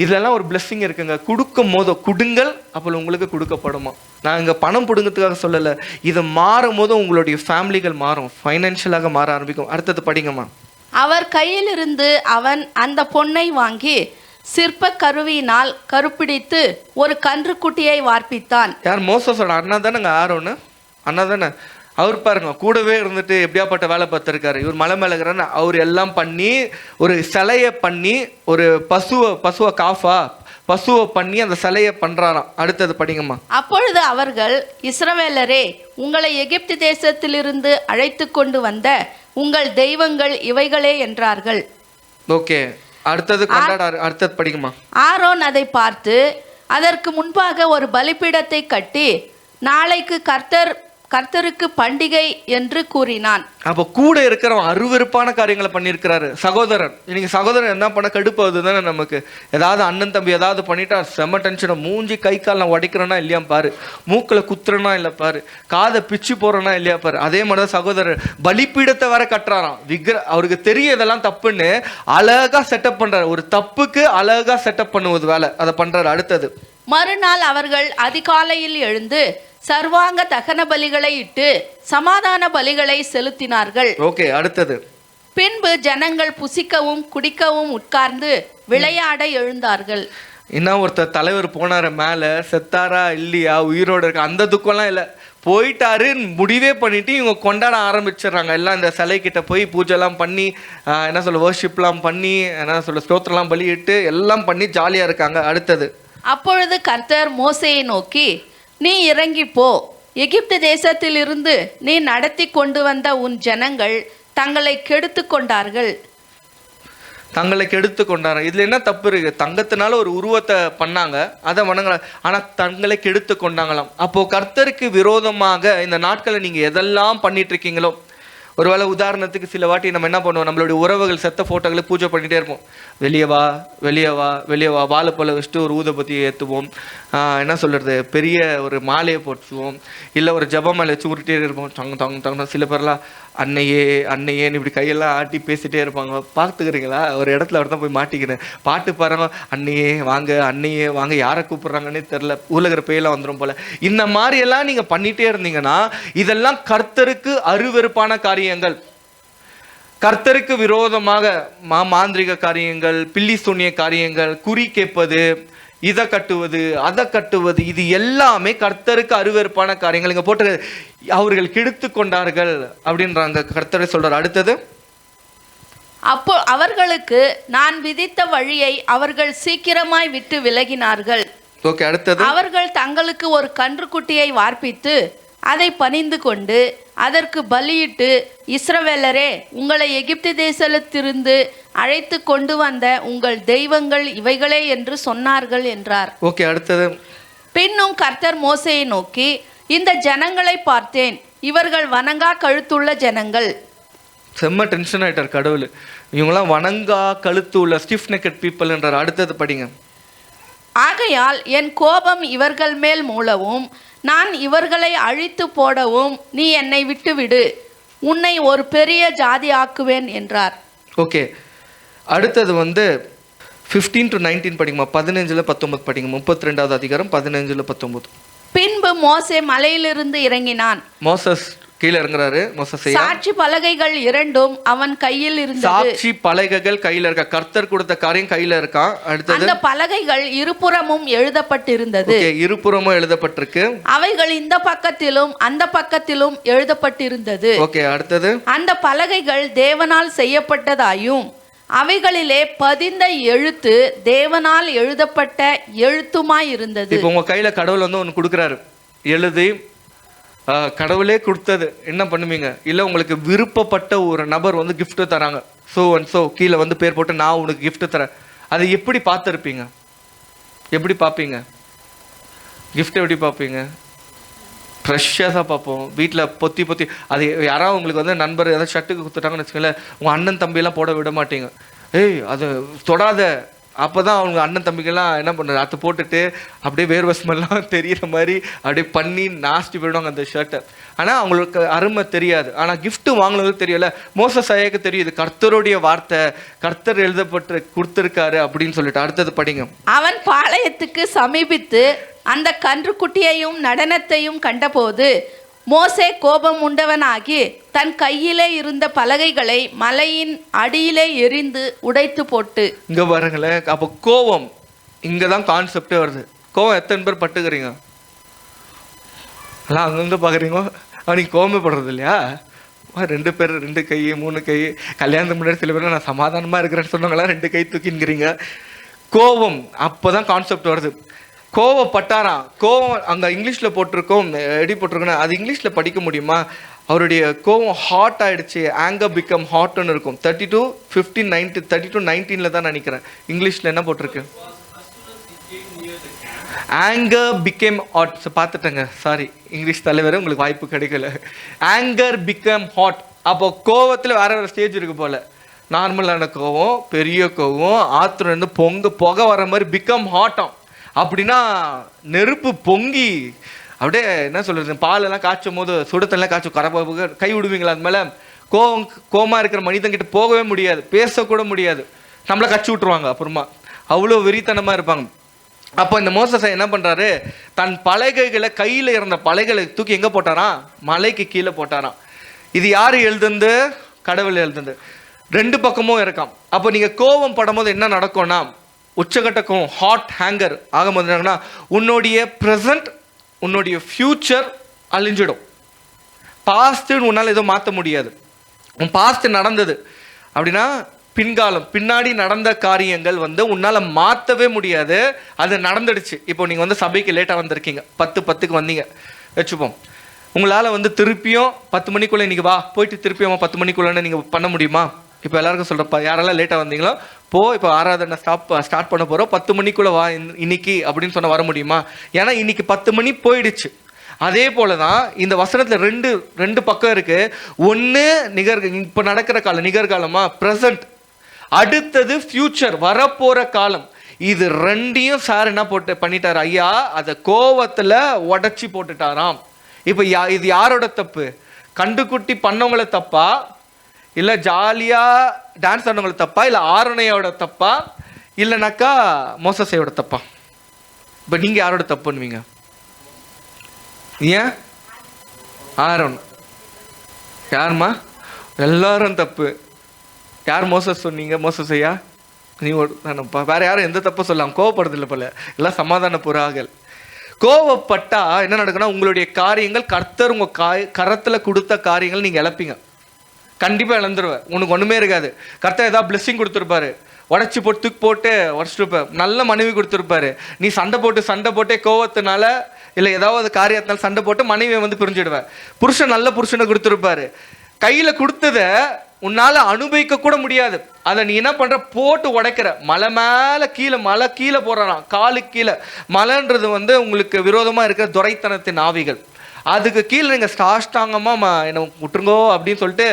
இதுலலாம் ஒரு பிளெஸ்ஸிங் இருக்குங்க. கொடுக்கும் போதோ கொடுங்கள், அப்போ உங்களுக்கு கொடுக்கப்படுமா. நான் இங்கே பணம் பிடுங்கிறதுக்காக சொல்லலை, இதை மாறும் போது உங்களுடைய ஃபேமிலிகள் மாறும், ஃபைனான்ஷியலாக மாற ஆரம்பிக்கும். அடுத்தது படிங்கம்மா. அவர் கையிலிருந்து அவன் அந்த பொன்னை வாங்கி சிற்ப கருவியினால் கருப்பிடித்து ஒரு கன்றுக்குட்டியை வார்ப்பித்தான். யார்? மோசஸோட அண்ணா தானேங்க, ஆரோன்னு அண்ணா தானே. அவர் பாருங்க கூடவே இருந்துட்டு எப்படியாப்பட்ட வேலை பார்த்துருக்காரு. இவர் மலை மேலகிறான்னு அவர் எல்லாம் பண்ணி ஒரு சிலையை பண்ணி ஒரு பசுவை பண்ணி அந்த சிலையை பண்றாராம். அடுத்தது படிங்கம்மா. அப்பொழுது அவர்கள், இஸ்ரவேலரே, உங்களை எகிப்து தேசத்திலிருந்து அழைத்து கொண்டு வந்த உங்கள் தெய்வங்கள் இவைகளே என்றார்கள். ஓகே, அடுத்தது அடுத்தது படிங்கம்மா. ஆரோன் அதை பார்த்து அதற்கு முன்பாக ஒரு பலிபீடத்தை கட்டி நாளைக்கு கர்த்தருக்கு பண்டிகை என்று கூறினான். அப்போ கூட இருக்கிறவன் அருவருப்பான காரியங்களை பண்ணியிருக்கிறாரு. சகோதரன், இன்னைக்கு சகோதரன் என்ன பண்ண கடுப்பாகுது தானே நமக்கு. ஏதாவது அண்ணன் தம்பி ஏதாவது பண்ணிட்டா செம்ம டென்ஷனை, மூஞ்சி கை கால் நான் உடைக்கிறேன்னா இல்லையா பாரு, மூக்கில் குத்துறனா இல்லை பாரு, காதை பிச்சு போறேன்னா இல்லையா பாரு. அதே மாதிரி தான் சகோதரர் பலிப்பீடத்தை வர கட்டுறாராம். அவருக்கு தெரியும் இதெல்லாம் தப்புன்னு, அழகா செட்டப் பண்றாரு. ஒரு தப்புக்கு அழகா செட்டப் பண்ணுவது வேலை, அதை பண்றாரு. அடுத்தது, மறுநாள் அவர்கள் அதிகாலையில் எழுந்து சர்வாங்க தகன பலிகளை இட்டு சமாதான பலிகளை செலுத்தினார்கள். ஓகே, அடுத்தது. பின்பு ஜனங்கள் புசிக்கவும் குடிக்கவும் உட்கார்ந்து விளையாட எழுந்தார்கள். இன்னும் ஒருத்தர் தலைவர் போனாரு மேல, செத்தாரா இல்லையா உயிரோட இருக்க அந்த துக்கம்லாம் இல்லை, போயிட்டாரு முடிவே பண்ணிட்டு இவங்க கொண்டாட ஆரம்பிச்சிடுறாங்க. எல்லாம் இந்த சிலை கிட்ட போய் பூஜைலாம் பண்ணி என்ன சொல்ல வர்ஷிப்லாம் பண்ணி என்ன சொல்ல ஸ்தோத்திரம்லாம் பலியிட்டு எல்லாம் பண்ணி ஜாலியா இருக்காங்க. அடுத்தது, அப்பொழுது கர்த்தர் மோசேயை நோக்கி, நீ இறங்கி போ, எகிப்து தேசத்திலிருந்து நீ நடத்தி கொண்டு வந்த உன் ஜனங்கள் தங்களை கெடுத்து கொண்டார்கள். இதுல என்ன தப்பு இருக்கு? தங்கத்தினால ஒரு உருவத்தை பண்ணாங்க, அதை வணங்கல, ஆனா தங்களை கெடுத்து கொண்டாங்களாம். அப்போ கர்த்தருக்கு விரோதமாக இந்த நாட்களை நீங்க எதெல்லாம் பண்ணிட்டு இருக்கீங்களோ, ஒருவேளை உதாரணத்துக்கு சில வாட்டி நம்ம என்ன பண்ணுவோம், நம்மளுடைய உறவுகள் செத்த ஃபோட்டோகளை பூஜை பண்ணிகிட்டே இருப்போம். வெளியே வா வெளியே வா வெளியே வா, வாழைப்பழம் வச்சுட்டு ஒரு ஊதுபத்தியை ஏற்றுவோம், என்ன சொல்கிறது, பெரிய ஒரு மாலையை போட்டுவோம், இல்லை ஒரு ஜப மாலை வச்சு உருட்டே இருப்போம். தங்க சில பேர்லாம் அன்னையே அன்னையேன்னு இப்படி கையெல்லாம் ஆட்டி பேசிகிட்டே இருப்பாங்க. பார்த்துக்கிறீங்களா? ஒரு இடத்துல அவர் தான் போய் மாட்டிக்கிறேன். பாட்டு பாருங்க, அன்னையே வாங்க அன்னையே வாங்க, யாரை கூப்பிட்றாங்கன்னே தெரில, ஊழகிற பேயெல்லாம் வந்துடும் போல். இந்த மாதிரியெல்லாம் நீங்கள் பண்ணிகிட்டே இருந்தீங்கன்னா இதெல்லாம் கர்த்தருக்கு அருவெறுப்பான காரியங்கள். கர்த்தருக்கு விரோதமாக மாந்திரிக காரியங்கள், பில்லி சூனிய காரியங்கள், குறி கேட்பது, இதை கட்டுவது அதை கட்டுவது, இது எல்லாமே கர்த்தருக்கு அருவெறுப்பான காரியங்கள். இங்கே போட்டு அவர்கள் கெடுத்து கொண்டார்கள் அப்படின்றாங்க, கர்த்தரை சொல்றார். அடுத்தது, அப்போ அவர்களுக்கு நான் விதித்த வழியை அவர்கள் சீக்கிரமாய் விட்டு விலகினார்கள். ஓகே, அடுத்தது, அவர்கள் தங்களுக்கு ஒரு கன்றுக்குட்டியை வார்ப்பித்து அதை பணிந்து கொண்டு அதற்கு பலியிட்டு, இஸ்ரவேலரே, உங்களை எகிப்து தேசத்திலிருந்து அழைத்து கொண்டு வந்த உங்கள் தெய்வங்கள் இவைகளே என்று சொன்னார்கள் என்றார். ஓகே, அடுத்தது, பின்னும் கர்த்தர் மோசேயை நோக்கி, இந்த ஜனங்களை பார்த்தேன், இவர்கள் வணங்கா கழுத்துள்ள ஜனங்கள். செம்ம டென்ஷன் ஆயிட்டார் கடவுள். இவங்களாம் வணங்கா கழுத்து உள்ள ஸ்டிஃப் நெக்கட் பீப்புள் என்றார். அடுத்தது படிங்க. ஆகையால் என் கோபம் இவர்கள் மேல் மூளவும் நான் இவர்களை அழித்து போடவும் நீ என்னை விட்டுவிடு, உன்னை ஒரு பெரிய ஜாதி ஆக்குவேன் என்றார். ஓகே, அடுத்தது 15 to 19 படிங்கம்மா. 15-19 படிங்க. 32வது அதிகாரம் 15-19. பின்பு மோசே மலையிலிருந்து இறங்கினான். மோசஸ் கீழே இறங்குறாரு. சாட்சி பலகைகள் 2 அவன் கையில் இருந்தது. சாட்சி பலகைகள் கையில இருக்க, கர்த்தர் கொடுத்த காரியம் கையில இருக்கான். அடுத்தது, அந்த பலகைகள் இருபுறமும் எழுதப்பட்டிருந்தது. இருபுறமும் எழுதப்பட்டிருக்கு. அவைகள் இந்த பக்கத்திலும் அந்த பக்கத்திலும் எழுதப்பட்டிருந்தது. ஓகே, அடுத்தது, அந்த பலகைகள் தேவனால் செய்யப்பட்டதாயும் அவைகளிலே பதிந்த எழுத்து தேவனால் எழுதப்பட்ட எழுத்துமாய் இருந்தது. இப்போ உங்க கையில கடவுள் ஒன்று கொடுக்குறாரு, எழுதி கடவுளே கொடுத்தது, என்ன பண்ணுவீங்க? இல்லை உங்களுக்கு விருப்பப்பட்ட ஒரு நபர் கிஃப்ட் தராங்க, ஸோ அண்ட் ஸோ கீழே பேர் போட்டு நான் உனக்கு கிஃப்ட் தரேன், அதை எப்படி பார்த்துருப்பீங்க? எப்படி பார்ப்பீங்க? கிஃப்ட் எப்படி பார்ப்பீங்க? ப்ரெஷஸாக பார்ப்போம். வீட்டில் பொத்தி பொத்தி, அது யாராவது உங்களுக்கு நண்பர் ஏதாவது ஷர்ட்டுக்கு கொடுத்துட்டாங்கன்னு வச்சுக்கோங்களேன், உங்கள் அண்ணன் தம்பியெல்லாம் போட விட மாட்டீங்க. ஏய் அது தொடாத, அப்போதான் அவங்க அண்ணன் தம்பிக்கெல்லாம் என்ன பண்ணுறது, அதை போட்டுட்டு அப்படியே வேர்வை ஸ்மெல்லாம் தெரியிற மாதிரி அப்படியே பண்ணி நாஸ்தி போயிடுவாங்க அந்த ஷர்ட்டை. ஆனால் அவங்களுக்கு அருமை தெரியாது. ஆனால் கிஃப்ட்டு வாங்கினது தெரியல. மோசஸ் ஐயாக்கு தெரியுது கர்த்தருடைய வார்த்தை, கர்த்தர் எழுதப்பட்டு கொடுத்துருக்காரு அப்படின்னு சொல்லிட்டு. அடுத்தது படிங்க. அவன் பாளையத்துக்கு சமீபித்து அந்த கன்றுக்குட்டியையும் நடனத்தையும் கண்டபோது மோசே கோபம் உண்டவனாகி தன் கையிலே இருந்த பலகைகளை மலையின் அடியிலே எரிந்து உடைத்து போட்டு. இங்க பாருங்களேன், அப்போ கோபம் இங்கதான் கான்செப்டே வருது. கோபம் எத்தனை பேர் பட்டுக்கிறீங்க? எல்லாம் அங்கங்க பாக்குறீங்க. அவனுக்கு கோபமே படுறது இல்லையா? 2 பேர் 2 கை 3 கை. கல்யாணத்துக்கு முன்னாடி சில பேர் நான் சமாதானமா இருக்கிறேன்னு சொன்னவங்களா 2 கை தூக்கிங்கிறீங்க. கோபம் அப்போதான் கான்செப்ட் வருது. கோவப்பட்டாராம். கோவம் அங்கே இங்கிலீஷில் போட்டிருக்கோம், எப்படி போட்டிருக்கோன்னா அது இங்கிலீஷில் படிக்க முடியுமா? அவருடைய கோவம் ஹாட் ஆகிடுச்சு. ஆங்கர் பிகம் ஹாட்னு இருக்கும். 32:19 தான் நினைக்கிறேன். இங்கிலீஷில் என்ன போட்டிருக்கு? Anger became hot. பார்த்துட்டேங்க, சாரி இங்கிலீஷ் தலைவர், உங்களுக்கு வாய்ப்பு கிடைக்கல. Anger become hot. அப்போ கோவத்தில் வேற வேறு ஸ்டேஜ் இருக்கு போல. நார்மலான கோவம், பெரிய கோவம், ஆத்திரம் இருந்து புகை வர மாதிரி பிகம் ஹாட்டாம். அப்படின்னா நெருப்பு பொங்கி அப்படியே என்ன சொல்றது, பாலெல்லாம் காய்ச்சும் போது சுடத்தெல்லாம் காய்ச்சும் கரப்பாக கை விடுவீங்களா? அது மேலே கோமா இருக்கிற மனிதன்கிட்ட போகவே முடியாது, பேசக்கூட முடியாது, நம்மளை கச்சி விட்டுருவாங்க. அப்புறமா அவ்வளோ வெறித்தனமாக இருப்பாங்க. அப்போ இந்த மோசஸ் என்ன பண்ணுறாரு, தன் பலகைகளை கையில் இருந்த பலகைகளை தூக்கி எங்கே போட்டாராம்? மலைக்கு கீழே போட்டாராம். இது யார் எழுதுந்து? கடவுள் எழுதுந்து. 2 பக்கமும் இருக்காம். அப்போ நீங்கள் கோபம் படும் போது என்ன நடக்கும்னா, உச்சகட்டக்கும் ஹாட் ஹேங்கர் ஆகும்போது என்னன்னா, உன்னுடைய ப்ரெசண்ட் உன்னுடைய ஃப்யூச்சர் அழிஞ்சிடும். பாஸ்ட்டுன்னு உன்னால் எதுவும் மாற்ற முடியாது. உன் பாஸ்ட் நடந்தது அப்படின்னா பின்காலம், பின்னாடி நடந்த காரியங்கள் உன்னால் மாற்றவே முடியாது. அது நடந்துடுச்சு. இப்போ நீங்கள் சபைக்கு லேட்டாக வந்திருக்கீங்க, 10:10க்கு வந்தீங்க வச்சுப்போம். உங்களால் திருப்பியும் 10 மணிக்குள்ளே இன்றைக்கி வா போயிட்டு திருப்பியும் 10 மணிக்குள்ளே நீங்கள் பண்ண முடியுமா? இப்போ எல்லாருக்கும் சொல்கிறப்ப யாரெல்லாம் லேட்டாக வந்தீங்களோ இப்போ ஆராதனை ஸ்டார்ட் பண்ண போகிறோம், 10 மணிக்குள்ளே வா இன்னைக்கு அப்படின்னு சொன்னால் வர முடியுமா? ஏன்னா இன்னைக்கு 10 மணி போயிடுச்சு. அதே போல தான் இந்த வசனத்தில் ரெண்டு பக்கம் இருக்கு. ஒன்று இப்போ நடக்கிற காலம் நிகழ்காலமா, ப்ரெசன்ட். அடுத்தது ஃபியூச்சர், வரப்போகிற காலம். இது ரெண்டையும் சார் என்ன பண்ணிட்டார் ஐயா, அதை கோவத்தில் உடச்சி போட்டுட்டாராம். இப்போ இது யாரோட தப்பு? கண்டுக்குட்டி பண்ணவங்கள தப்பா, இல்லை ஜாலியாக டான்ஸ் ஆனவங்கள தப்பா, இல்லை ஆரணையோட தப்பா, இல்லைனாக்கா மோசஸையோட தப்பா? இப்போ நீங்கள் யாரோட தப்புன்னுவீங்க? ஏன் ஆரோன்? யாருமா? எல்லாரும் தப்பு. யார் மோசஸ் சொன்னீங்க? மோசஸையா? நீ தானப்பா. வேற யாரும் எந்த தப்பு சொல்லலாம். கோவப்படுறதில்லை போல, எல்லாம் சமாதான புறாகள். கோவப்பட்டா என்ன நடக்குன்னா, உங்களுடைய காரியங்கள் கர்த்தர் உங்கள் கரத்தில் கொடுத்த காரியங்கள் நீங்கள் இழப்பீங்க. கண்டிப்பாக இழந்துருவேன். உனக்கு ஒன்றுமே இருக்காது. கர்த்தர் ஏதாவது பிளெஸிங் கொடுத்துருப்பாரு, உடச்சி போட்டு தூக்கி போட்டு உடச்சிட்டு நல்ல மனைவி கொடுத்துருப்பாரு. நீ சண்டை போட்டே கோவத்தினால இல்லை ஏதாவது காரியத்தினால சண்டை போட்டு மனைவியை பிரிஞ்சிடுவேன். புருஷன் நல்ல புருஷனை கொடுத்துருப்பாரு. கையில் கொடுத்ததை உன்னால் அனுபவிக்க கூட முடியாது. அதை நீ என்ன பண்ணுற, போட்டு உடைக்கிற. மலை மேலே கீழே, மலை கீழே போடுறான், காலுக்கு கீழே. மலைன்றது உங்களுக்கு விரோதமாக இருக்கிற துரைத்தனத்தின் ஆவிகள். அதுக்கு கீழே நீங்கள் சாஷ்டாங்கமாக என்னை விட்டுருங்கோ அப்படின்னு சொல்லிட்டு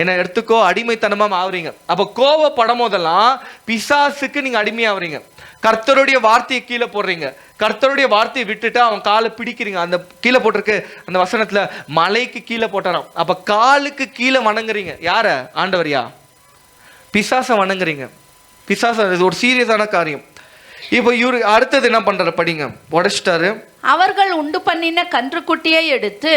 என்னை எடுத்துக்கோ, அடிமைத்தனமாக ஆகுறீங்க. அப்போ கோவப்படும் போதெல்லாம் பிசாசுக்கு நீங்கள் அடிமையாகிறீங்க. கர்த்தருடைய வார்த்தையை கீழே போடுறீங்க. கர்த்தருடைய வார்த்தையை விட்டுட்டு அவன் காலை பிடிக்கிறீங்க. அந்த கீழே போட்டிருக்கு அந்த வசனத்தில், மலைக்கு கீழே போட்டாராம். அப்போ காலுக்கு கீழே வணங்குறீங்க. யாரை? ஆண்டவரியா? பிசாசை வணங்குறீங்க. பிசாசு இது ஒரு சீரியஸான காரியம். இப்போ இவரு அடுத்தது என்ன பண்றாரு படிங்க. உடைச்சிட்டாரு. அவர்கள் உண்டு பண்ணின கன்றுக்குட்டியை எடுத்து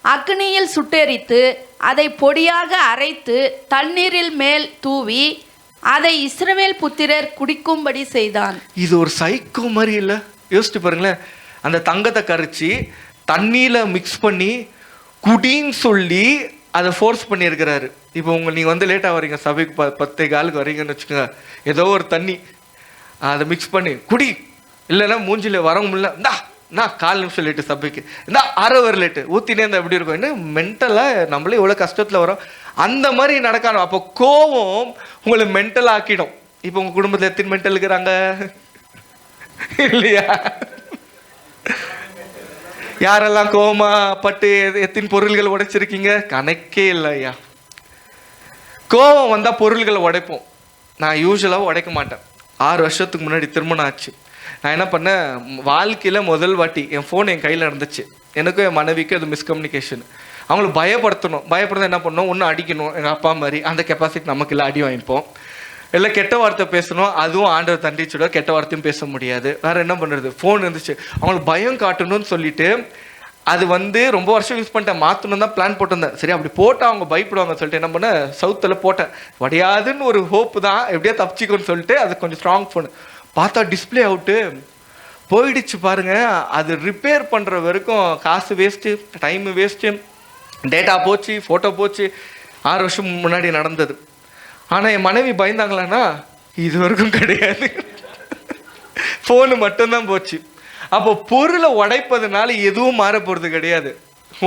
அக்னியில் சுட்டெரித்து அதை பொடியாக அரைத்து தண்ணீரில் மேல் தூவி அதை இஸ்ரவேல் புத்திரர் குடிக்கும்படி செய்தான். இது ஒரு சைக்கோ மாதிரி இல்லை? யோசிச்சு பாருங்களேன். அந்த தங்கத்தை கரைச்சி தண்ணியில மிக்ஸ் பண்ணி குடின்னு சொல்லி அதை ஃபோர்ஸ் பண்ணியிருக்கிறாரு. இப்போ நீங்கள் லேட்டாக வரீங்க, சபைக்கு 10:15 வரீங்கன்னு வச்சுக்கோங்க. ஏதோ ஒரு தண்ணி அதை மிக்ஸ் பண்ணி குடி, இல்லைன்னா மூஞ்சில் வரவும் இல்லை, இந்தா நான் 4 நிமிஷம் லேட்டு சபைக்கு, இந்த 1/2 hour லேட்டு ஊற்றினே இருந்தால் எப்படி இருக்கும்? என்ன மென்டலாக நம்மளே இவ்வளோ கஷ்டத்தில் வரோம். அந்த மாதிரி நடக்கணும். அப்போ கோவம் உங்களை மென்டல் ஆக்கிடும். இப்போ உங்கள் குடும்பத்தில் எத்தனை மென்டல் இருக்கிறாங்க இல்லையா? யாரெல்லாம் கோவமா பட்டு எத்தனை பொருள்கள் உடைச்சிருக்கீங்க? கணக்கே இல்லையா. கோவம் வந்தால் பொருள்களை உடைப்போம். நான் யூஸ்வலாக உடைக்க மாட்டேன். 6 வருஷத்துக்கு முன்னாடி திருமணம் ஆச்சு. நான் என்ன பண்ணேன், வாழ்க்கையில் முதல் வாட்டி என் ஃபோன் என் கையில் இருந்துச்சு. எனக்கும் என் மனைவிக்கும் அது மிஸ்கம்யூனிகேஷன். அவங்கள பயப்படுத்த என்ன பண்ணோம், ஒன்று அடிக்கணும், எங்கள் அப்பா மாதிரி அந்த கெப்பாசிட்டி நமக்கு இல்லை, அடி வாங்கிப்போம். இல்லை கெட்ட வார்த்தை பேசணும், அதுவும் ஆண்டவர் தண்டிச்சுட, கெட்ட வார்த்தையும் பேச முடியாது. வேறு என்ன பண்ணுறது, ஃபோன் இருந்துச்சு. அவங்களுக்கு பயம் காட்டணும்னு சொல்லிட்டு அது ரொம்ப வருஷம் யூஸ் பண்ணிட்டேன், மாற்றணும் தான் பிளான் போட்டிருந்தேன். சரி அப்படி போட்டால் அவங்க பயப்படுவாங்கன்னு சொல்லிட்டு என்ன பண்ணேன், சவுத்தில் போட்டேன். வடையாதுன்னு ஒரு ஹோப்பு தான், எப்படியா தப்பிச்சிக்கோன்னு சொல்லிட்டு அது கொஞ்சம் ஸ்ட்ராங் ஃபோனு. பார்த்தா டிஸ்பிளே அவுட்டு போயிடுச்சு பாருங்க. அது ரிப்பேர் பண்ணுற வரைக்கும் காசு வேஸ்ட்டு, டைமு வேஸ்ட்டு, டேட்டா போச்சு, ஃபோட்டோ போச்சு. 6 வருஷம் முன்னாடி நடந்தது. ஆனால் என் மனைவி பயந்தாங்களான்னா இது வரைக்கும் கிடையாது, ஃபோனு மட்டும்தான் போச்சு. அப்போ பொருளை உடைப்பதுனால எதுவும் மாறப்போகிறது கிடையாது,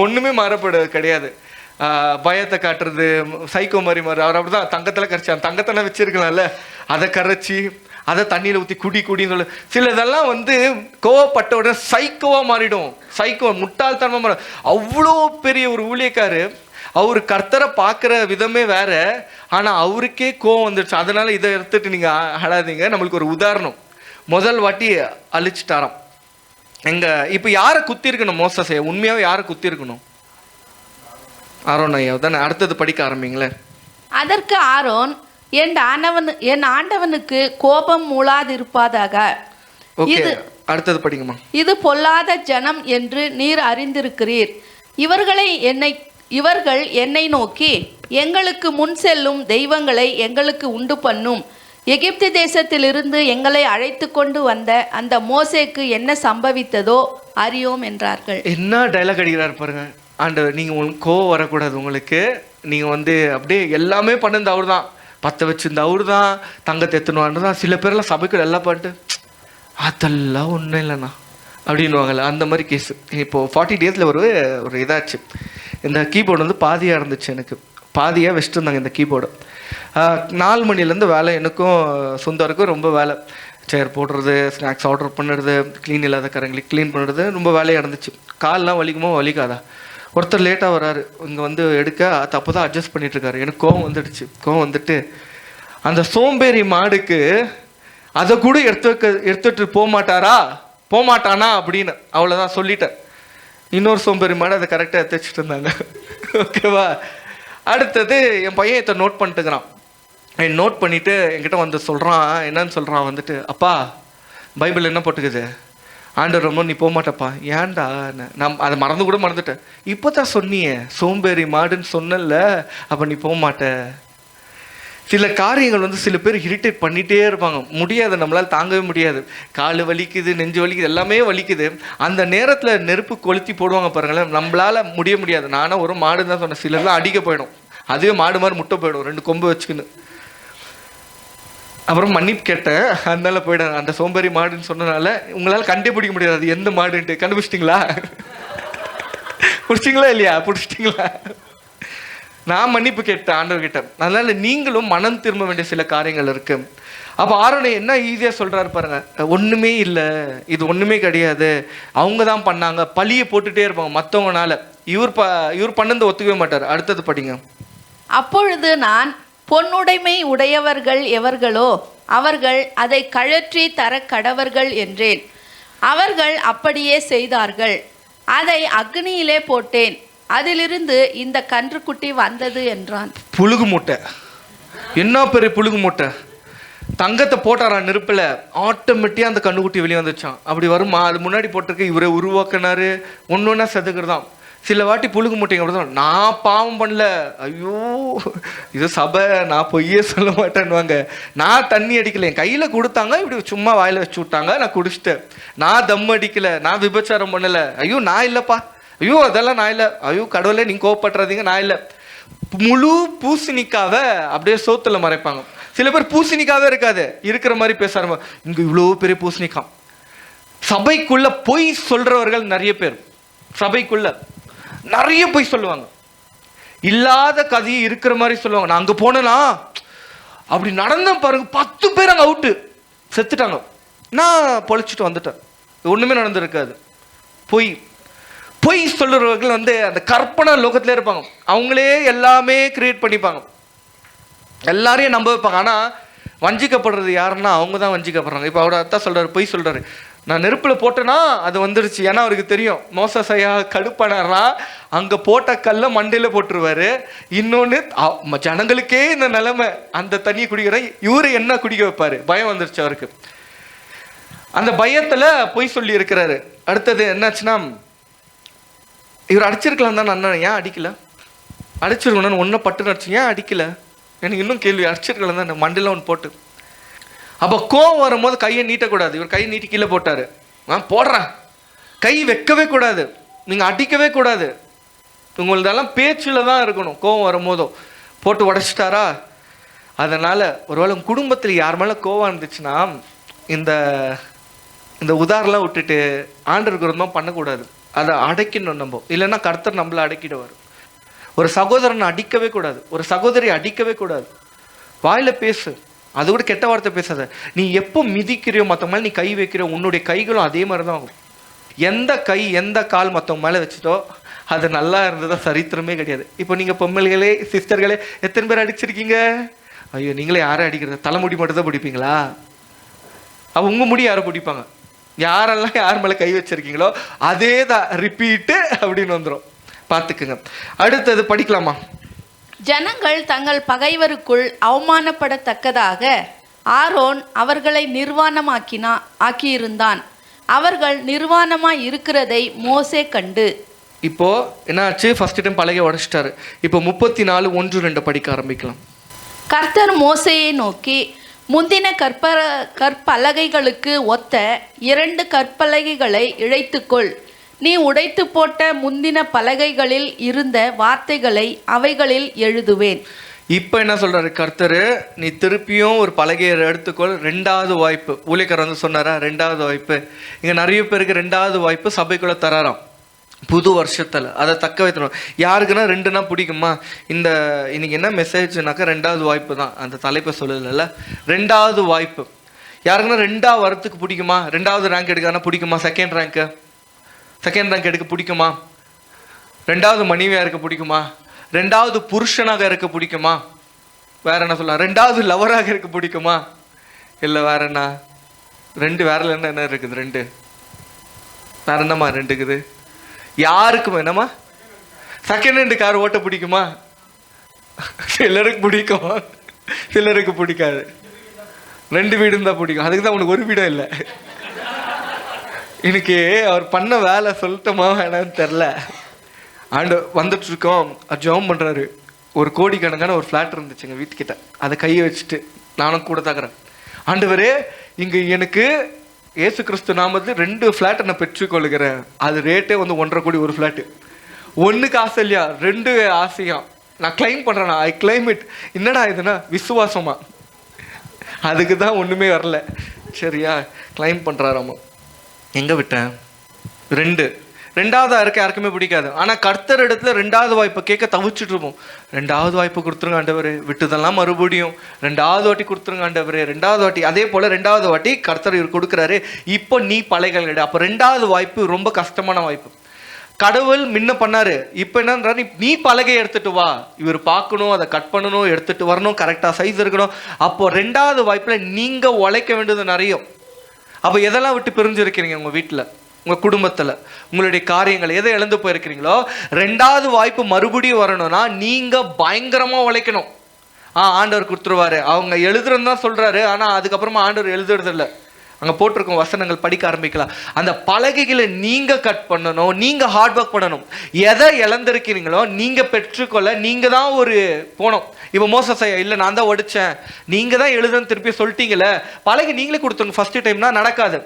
ஒன்றுமே மாறப்படுறது கிடையாது. பயத்தை காட்டுறது, சைக்கோ மாதிரி அவர் அப்படி தான் தங்கத்தில் கரைச்சான், தங்கத்தெல்லாம் வச்சிருக்கலாம்ல, அதை கரைச்சி அதை தண்ணியில் ஊற்றி குடின்னு சொல்லு. சில இதெல்லாம் கோவப்பட்ட உடனே சைக்கோவாக மாறிடும். சைக்கோ முட்டாள்தனமாக மாறும். அவ்வளோ பெரிய ஒரு ஊழியக்காரு, அவர் கர்த்தரை பார்க்குற விதமே வேற, ஆனால் அவருக்கே கோவம் வந்துடுச்சு. அதனால இதை எடுத்துட்டு நீங்கள் அழாதீங்க. நம்மளுக்கு ஒரு உதாரணம், முதல் வாட்டி அழிச்சிட்டாராம். இப்போ யாரை குத்தி இருக்கணும் மோசஸைய, உண்மையாகவே யாரை குத்தி இருக்கணும்? ஆரோன் ஐயா தானே. அடுத்தது படிக்க ஆரம்பிங்களேன். அதற்கு ஆரோன், என் ஆண்டவனுக்கு கோபம் மூளாதிருப்பதாக, ஓகே அடுத்தது படிங்கம்மா. இது பொல்லாத ஜனம் என்று நீர் அறிந்திருக்கிறீர். இவர்கள் என்னை நோக்கி, எங்களுக்கு முன் செல்லும் தெய்வங்களை எங்களுக்கு உண்டு பண்ணும், எகிப்து தேசத்திலிருந்து எங்களை அழைத்து கொண்டு வந்த அந்த மோசேக்கு என்ன சம்பவித்ததோ அறியோம் என்றார்கள். என்ன டைலாக் அடிக்கிறார் பாருங்க ஆண்டவர். நீங்கள் கோவம் வரக்கூடாது உங்களுக்கு, நீங்கள் அப்படியே எல்லாமே பண்ணது அவர் தான், பற்ற வச்சிருந்த அவர் தான், தங்கத்தை எத்தணுவான்னு தான். சில பேர்லாம் சபைக்கு எல்லாம் பண்ணிட்டு அதெல்லாம் ஒன்றும் இல்லைண்ணா அப்படின்வாங்கல்ல, அந்த மாதிரி கேஸு. இப்போது 40 days ஒரு இதாச்சு. இந்த கீபோர்டு பாதியாக இருந்துச்சு, எனக்கு பாதியாக வச்சுட்டு இருந்தாங்க இந்த கீபோர்டு. 4 மணிலேருந்து வேலை, எனக்கும் சுந்தருக்கும் ரொம்ப வேலை. சேர் போடுறது, ஸ்நாக்ஸ் ஆர்டர் பண்ணுறது, க்ளீன் இல்லாத கரங்களுக்கு க்ளீன் பண்ணுறது, ரொம்ப வேலையாக இருந்துச்சு. கால்லாம் வலிக்குமோ வலிக்காதா. ஒருத்தர் லேட்டாக வராரு, இங்கே எடுக்க தப்பு தான் அட்ஜஸ்ட் பண்ணிகிட்ருக்காரு. எனக்கு கோவம் வந்துடுச்சு. கோவம் வந்துட்டு அந்த சோம்பேறி மாடுக்கு அதை கூட எடுத்துட்டு போமாட்டானா அப்படின்னு அவ்வளோதான் சொல்லிட்டேன். இன்னொரு சோம்பேறி மாடு அதை கரெக்டாக எடுத்து வச்சுட்டு இருந்தாங்க. ஓகேவா. அடுத்தது என் பையன் இதை நோட் பண்ணிட்டுக்கிறான். நோட் பண்ணிவிட்டு என்கிட்ட சொல்கிறான். என்னன்னு சொல்கிறான், அப்பா பைபிள் என்ன போட்டுக்குது, ஆண்டவர் ரொம்ப நீ போகமாட்டப்பா. ஏன்டா, நான் அதை மறந்துட்டேன். இப்போ தான் சொன்னியே சோம்பேறி மாடுன்னு சொன்னல, அப்போ நீ போக மாட்ட. சில காரியங்கள் சில பேர் இரிட்டேட் பண்ணிகிட்டே இருப்பாங்க, முடியாது, நம்மளால் தாங்கவே முடியாது. கால் வலிக்குது, நெஞ்சு வலிக்குது, எல்லாமே வலிக்குது. அந்த நேரத்தில் நெருப்பு கொளுத்தி போடுவாங்க பாருங்களேன், நம்மளால் முடியாது. நானும் ஒரு மாடு தான் சொன்னேன், சிலர்லாம் அடிக்க போயிடும், அதுவே மாடு மாதிரி முட்டை போயிடும் 2 கொம்பு வச்சுக்கின்னு. அப்புறம் மன்னிப்பு கேட்டேன், அதனால போயிடுங்க. அந்த சோம்பேறி மாடுன்னு சொன்னனால உங்களால் கண்டுபிடிக்க முடியாது அது எந்த மாடுன்ட்டு. கண்டுபிடிச்சிட்டிங்களா? பிடிச்சிங்களா இல்லையா? பிடிச்சிட்டிங்களா? நான் மன்னிப்பு கேட்டேன் ஆண்டவர்கிட்ட. அதனால நீங்களும் மனம் திரும்ப வேண்டிய சில காரியங்கள் இருக்கு. அப்போ ஆரோனை என்ன ஈஸியாக சொல்கிறாரு பாருங்க, ஒன்றுமே இல்லை, இது ஒன்றுமே கிடையாது, அவங்க தான் பண்ணாங்க, பழியை போட்டுகிட்டே இருப்பாங்க மற்றவங்கனால. இவர் பண்ணது ஒத்துக்கவே மாட்டார். அடுத்தது படிங்க. அப்பொழுது நான், பொன்னுடைமை உடையவர்கள் எவர்களோ அவர்கள் அதை கழற்றி தர கடவர்கள் என்றேன். அவர்கள் அப்படியே செய்தார்கள். அதை அக்னியிலே போட்டேன், அதிலிருந்து இந்த கன்றுக்குட்டி வந்தது என்றான். புழுகு மூட்டை, என்ன பெரிய புழுகு மூட்டை. தங்கத்தை போட்டாரா நெருப்பில், ஆட்டோமேட்டிக்காக அந்த கண்ணுக்குட்டி வெளியே வந்துச்சான். அப்படி வருமா? அது முன்னாடி போட்டிருக்க இவரை உருவாக்கினாரு, ஒன்று ஒன்றா செதுக்குறதான். சில வாட்டி புழுகு மூட்டைங்க அப்படி தான், நான் பாவம் பண்ணல, ஐயோ இது சபை, நான் பொய்யே சொல்ல மாட்டேன்னுவாங்க. நான் தண்ணி அடிக்கல, என் கையில் கொடுத்தாங்க, இப்படி சும்மா வாயில் வச்சு விட்டாங்க, நான் குடிச்சிட்டேன். நான் தம் அடிக்கலை, நான் விபச்சாரம் பண்ணலை, ஐயோ நான் இல்லைப்பா, ஐயோ அதெல்லாம் நான் இல்லை, ஐயோ கடவுளே நீங்கள் கோவப்படுறாதீங்க, நான் இல்லை. முழு பூசணிக்காவை அப்படியே சோத்துல மறைப்பாங்க. சில பேர் பூசணிக்காவே இருக்காது, இருக்கிற மாதிரி பேசுறாங்க. இங்கே இவ்வளோ பெரிய பூசணிக்கா. சபைக்குள்ள பொய் சொல்றவர்கள் நிறைய பேர், சபைக்குள்ள நிறைய பொய் சொல்லுவாங்க, இல்லாத கதையை இருக்கிற மாதிரி சொல்லுவாங்க. நான் அங்கே போனேன்னா அப்படி நடந்த பாருங்க, 10 பேர் அங்கே அவுட்டு செத்துட்டாங்க, நான் பொழைச்சிட்டு வந்துட்டேன், ஒன்றுமே நடந்திருக்காது. பொய் பொய் சொல்லுறவர்கள் அந்த கற்பனை லோகத்திலே இருப்பாங்க. அவங்களே எல்லாமே கிரியேட் பண்ணிப்பாங்க, எல்லாரையும் நம்ப வைப்பாங்க. ஆனால் வஞ்சிக்கப்படுறது யாருன்னா அவங்க தான் வஞ்சிக்கப்படுறாங்க. இப்போ அவர் அதான் சொல்கிறாரு, பொய் சொல்கிறாரு. நான் நெருப்பில் போட்டேன்னா அது வந்துருச்சு. ஏன்னா அவருக்கு தெரியும் மோசஸையா கடுப்பானாரா அங்கே போட்ட கல்லை மண்டையில் போட்டுருவாரு. இன்னொன்று ஜனங்களுக்கே இந்த நிலைமை, அந்த தண்ணியை குடிக்கிற இவரு என்ன குடிக்க வைப்பாரு? பயம் வந்துருச்சு அவருக்கு. அந்த பயத்தில் பொய் சொல்லி இருக்கிறாரு. அடுத்தது என்னாச்சுன்னா, இவர் அடிச்சிருக்கலாம் தான் அண்ணன், ஏன் அடிக்கல? அடிச்சிருக்கணும் ஒன்றை பட்டுன்னு அடிச்சு, ஏன் அடிக்கல? எனக்கு இன்னும் கேள்வி. அடிச்சிருக்கலாம் தான் மண்டையில் ஒன்று போட்டு. அப்போ கோவம் வரும்போது கையை நீட்டக்கூடாது. இவர் கையை நீட்டி கீழே போட்டார். போடுறேன், கை வைக்கவே கூடாது, நீங்கள் அடிக்கவே கூடாது. உங்களதெல்லாம் பேச்சில் தான் இருக்கணும். கோவம் வரும்போதும் போட்டு உடச்சிட்டாரா? அதனால் ஒருவேளை குடும்பத்தில் யார் மேலே கோவம் இருந்துச்சுன்னா இந்த இந்த உதாரெலாம் விட்டுட்டு ஆண்டவருக்கு விரோதமாக பண்ணக்கூடாது. அதை அடைக்கணும் நம்ம, இல்லைன்னா கர்த்தர் நம்மளை அடக்கிடுவார். ஒரு சகோதரனை அடிக்கவே கூடாது, ஒரு சகோதரி அடிக்கவே கூடாது. வாயில் பேசு, அது கூட கெட்ட வார்த்தை பேசாத. நீ எப்போ மிதிக்கிறியோ மற்றவங்க மேலே நீ கை வைக்கிறியோ, உன்னுடைய கைகளும் அதே மாதிரி தான் ஆகும். எந்த கை எந்த கால் மற்றவங்க மேலே வச்சுட்டோ அது நல்லா இருந்ததா சரித்திரமே கிடையாது. இப்போ நீங்கள் பொம்மல்களே சிஸ்டர்களே எத்தனை பேர் அடிச்சிருக்கீங்க? ஐயோ, நீங்களே யாரை அடிக்கிறது? தலைமுடி மட்டும் தான் பிடிப்பீங்களா? அப்போ உங்கள் முடி யாரை பிடிப்பாங்க? யாரெல்லாம் யார் மேலே கை வச்சிருக்கீங்களோ அதே தான் ரிப்பீட்டு அப்படின்னு வந்துடும். பார்த்துக்குங்க. அடுத்தது படிக்கலாமா? ஜனங்கள் தங்கள் பகைவருக்குள் அவமானப்படத்தக்கதாக ஆரோன் அவர்களை ஆக்கியிருந்தான். அவர்கள் நிர்வாணமாய் இருக்கிறதை மோசே கண்டு. இப்போ என்னாச்சு? ஃபர்ஸ்ட் டைம் பலகை உடைச்சிட்டாரு. இப்போ 34:1-2 படிக்க ஆரம்பிக்கலாம். கர்த்தர் மோசேயை நோக்கி, முந்தின கற்பலகைகளுக்கு ஒத்த 2 கற்பலகைகளை இழைத்துக்கொள். நீ உடைத்து போட்ட முந்தின பலகைகளில் இருந்த வார்த்தைகளை அவைகளில் எழுதுவேன். இப்போ என்ன சொல்றாரு கர்த்தர்? நீ திருப்பியும் ஒரு பலகையை எடுத்துக்கொள். 2வது வாய்ப்பு. ஊழியக்காரர் வந்து சொன்னாரா 2வது வாய்ப்பு? இங்கே நிறைய பேருக்கு 2வது வாய்ப்பு சபைக்குள்ளே தராராம் புது வருஷத்தில். அதை தக்க வைக்கணும். யாருக்குன்னா 2னா பிடிக்குமா? இன்னைக்கு என்ன மெசேஜ்னாக்கா 2வது வாய்ப்பு தான். அந்த தலைப்பை சொல்லல. 2வது வாய்ப்பு யாருக்குன்னா 2வது வரத்துக்கு பிடிக்குமா? 2வது ரேங்க் எடுக்கானா பிடிக்குமா? செகண்ட் ரேங்க் எடுக்க பிடிக்குமா? 2வது மனைவியாக இருக்க பிடிக்குமா? 2வது புருஷனாக இருக்க பிடிக்குமா? வேற என்ன சொல்லலாம்? 2வது லவராக இருக்க பிடிக்குமா? இல்லை வேற என்ன? 2 வேற என்ன இருக்குது? 2 வேற என்னம்மா 2 இருக்குது? யாருக்கும் என்னம்மா? செகண்ட் ஹேண்டு கார் ஓட்ட பிடிக்குமா? சிலருக்கு பிடிக்கும், சிலருக்கு பிடிக்காது. 2 வீடும் தான் பிடிக்கும். அதுக்கு தான் உனக்கு ஒரு வீடும் இல்லை. இன்னைக்கு அவர் பண்ண வேலை சொல்லட்டோமா வேணான்னு தெரில. ஆண்டு வந்துட்டு இருக்கோம், ஜெபம் பண்ணுறாரு. ஒரு கோடிக்கணக்கான ஒரு ஃப்ளாட் இருந்துச்சுங்க வீட்டுக்கிட்ட. அதை கையை வச்சுட்டு நானும் கூட தாக்குறேன். ஆண்டவரே, இங்கே எனக்கு ஏசு கிறிஸ்து நாமத்தில் 2 ஃப்ளாட்டை நான் பெற்றுக்கொள்கிறேன். அது ரேட்டே வந்து 1.5 கோடி ஒரு ஃப்ளாட்டு. 1க்கு ஆசை இல்லையா, 2 ஆசையா. நான் கிளைம் பண்ணுறேன்னா ஐ கிளைம் இட். என்னடா இதுனா விசுவாசமா? அதுக்கு தான் ஒன்றுமே வரல. சரியா, கிளைம் பண்ணுறாராமா. எங்கே விட்டேன்? 2வது இருக்க யாருக்குமே பிடிக்காது. ஆனால் கர்த்தர் இடத்துல 2வது வாய்ப்பை கேட்க தவிச்சிட்டு இருப்போம். 2வது வாய்ப்பு கொடுத்துருங்க ஆண்டவரே, விட்டுதெல்லாம் மறுபடியும் 2வது வாட்டி கொடுத்துருங்க ஆண்டவரே, 2வது வாட்டி. அதே போல் 2வது வாட்டி கர்த்தர் இவர் கொடுக்குறாரு. இப்போ நீ பலைகள் எடு. அப்போ 2வது வாய்ப்பு ரொம்ப கஷ்டமான வாய்ப்பு. கடவுள் முன்ன பண்ணாரு, இப்போ என்னன்றாரு, நீ பலகை எடுத்துட்டு வா. இவர் பார்க்கணும், அதை கட் பண்ணணும், எடுத்துட்டு வரணும், கரெக்டாக சைஸ் இருக்கணும். அப்போ 2வது வாய்ப்பில் நீங்கள் உழைக்க வேண்டியது நிறைய. அப்போ எதெல்லாம் விட்டு பிரிஞ்சிருக்கிறீங்க? உங்கள் வீட்டில், உங்கள் குடும்பத்தில், உங்களுடைய காரியங்கள் எதை இழந்து போயிருக்கிறீங்களோ 2வது வாய்ப்பு மறுபடியும் வரணும்னா நீங்கள் பயங்கரமாக உழைக்கணும். ஆண்டவர் கொடுத்துருவாரு. அவங்க எழுதுறன்னு தான் சொல்கிறாரு, ஆனால் அதுக்கப்புறமா ஆண்டவர் எழுதுறதில்ல. அங்கே போட்டிருக்கோம் வசனங்கள், படிக்க ஆரம்பிக்கலாம். அந்த பலகைகளை நீங்கள் கட் பண்ணணும், நீங்கள் ஹார்ட் ஒர்க் பண்ணணும். எதை இழந்திருக்கிறீங்களோ நீங்கள் பெற்றுக்கொள்ள நீங்கள் தான் ஒரு போனோம். இப்போ மோசஸையா இல்லை நான் தான் ஒடிச்சேன், நீங்கள் தான் எழுதுன்னு திருப்பி சொல்லிட்டீங்களே, பலகை நீங்களே கொடுத்துருங்க. ஃபர்ஸ்ட் டைம்னா நடக்காது.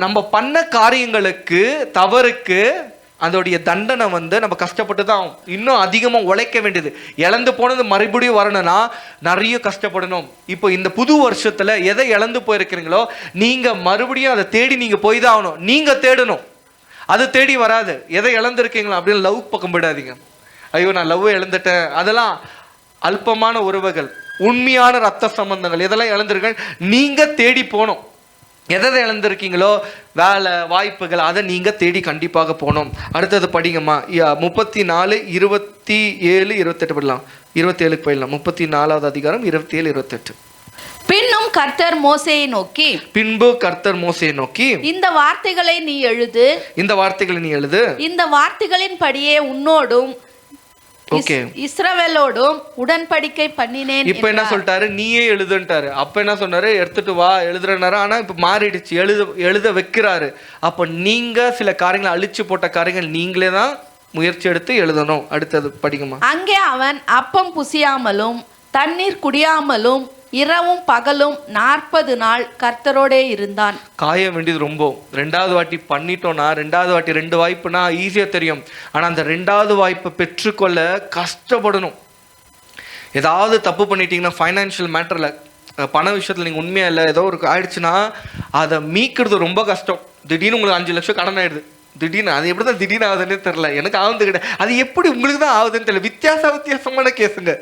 நம்ம பண்ண காரியங்களுக்கு, தவறுக்கு அதோடைய தண்டனை வந்து நம்ம கஷ்டப்பட்டு தான் இன்னும் அதிகமாக உழைக்க வேண்டியது. இழந்து போனது மறுபடியும் வரணும்னா நிறைய கஷ்டப்படணும். இப்போ இந்த புது வருஷத்தில் எதை இழந்து போயிருக்கிறீங்களோ நீங்கள் மறுபடியும் அதை தேடி நீங்கள் போய் தான் ஆகணும். நீங்கள் தேடணும், அது தேடி வராது. எதை இழந்திருக்கீங்களோ அப்படின்னு லவ் பக்கம் போயிடாதீங்க. ஐயோ நான் லவ் இழந்துட்டேன், அதெல்லாம் அல்பமான உறவுகள். உண்மையான ரத்த சம்பந்தங்கள் எதெல்லாம் இழந்திருக்க நீங்கள் தேடி போகணும். எதை இழந்திருக்கீங்களோ வேலை வாய்ப்புகள், அதை நீங்கள் தேடி கண்டிப்பாக போகணும். அடுத்தது படிங்கம்மா. 34, 27, 28 படிக்கலாம். 27க்கு போயிடலாம். 34வது அதிகாரம் 27, 28. கர்த்தர் மோசேயை நோக்கி, பின்பு கர்த்தர் மோசேயை நோக்கி, இந்த வார்த்தைகளை நீ எழுது, இந்த வார்த்தைகளை நீ எழுது, இந்த வார்த்தைகளின் படியே உன்னோடும் ஓகே இஸ்ரவேலோடும் உடன்படிக்கை பண்ணினேன். இப்ப என்ன சொல்லிட்டாரு? நீயே எழுதுன்ட்டாரு. அப்ப என்ன சொன்னாரு? எடுத்துட்டு வா எழுதுறனாரு. ஆனா இப்ப மாறிடுச்சு, எழுத வைக்கிறாரு. அப்ப நீங்க சில காரியங்களை அழிச்சு போட்ட காரியங்கள் நீங்களே தான் முயற்சி எடுத்து எழுதணும். அடுத்தது படிக்குமா. அங்கே அவன் அப்பம் புசியாமலும் தண்ணீர் குடியாமலும் இரவும் பகலும் 40 நாள் கர்த்தரோடே இருந்தான். காய வேண்டியது ரொம்ப. 2வது வாட்டி பண்ணிட்டோம்னா, 2வது வாட்டி 2 வாய்ப்புனா ஈஸியா தெரியும். ஆனா அந்த 2வது வாய்ப்பை பெற்றுக்கொள்ள கஷ்டப்படணும். ஏதாவது தப்பு பண்ணிட்டீங்கன்னா, ஃபைனான்ஷியல் மேட்டர்ல, பண விஷயத்துல நீங்க உண்மையா இல்லை, ஏதோ ஒரு ஆயிடுச்சுன்னா அதை மீட்கிறது ரொம்ப கஷ்டம். திடீர்னு உங்களுக்கு 5 லட்சம் கடன் ஆயிடுது. திடீர்னு அது எப்படி தான் திடீர்னு ஆகுதுன்னே தெரில. எனக்கு ஆகுது கிடையாது, அது எப்படி உங்களுக்கு தான் ஆகுதுன்னு தெரியல. வித்தியாசமான கேஸுங்க.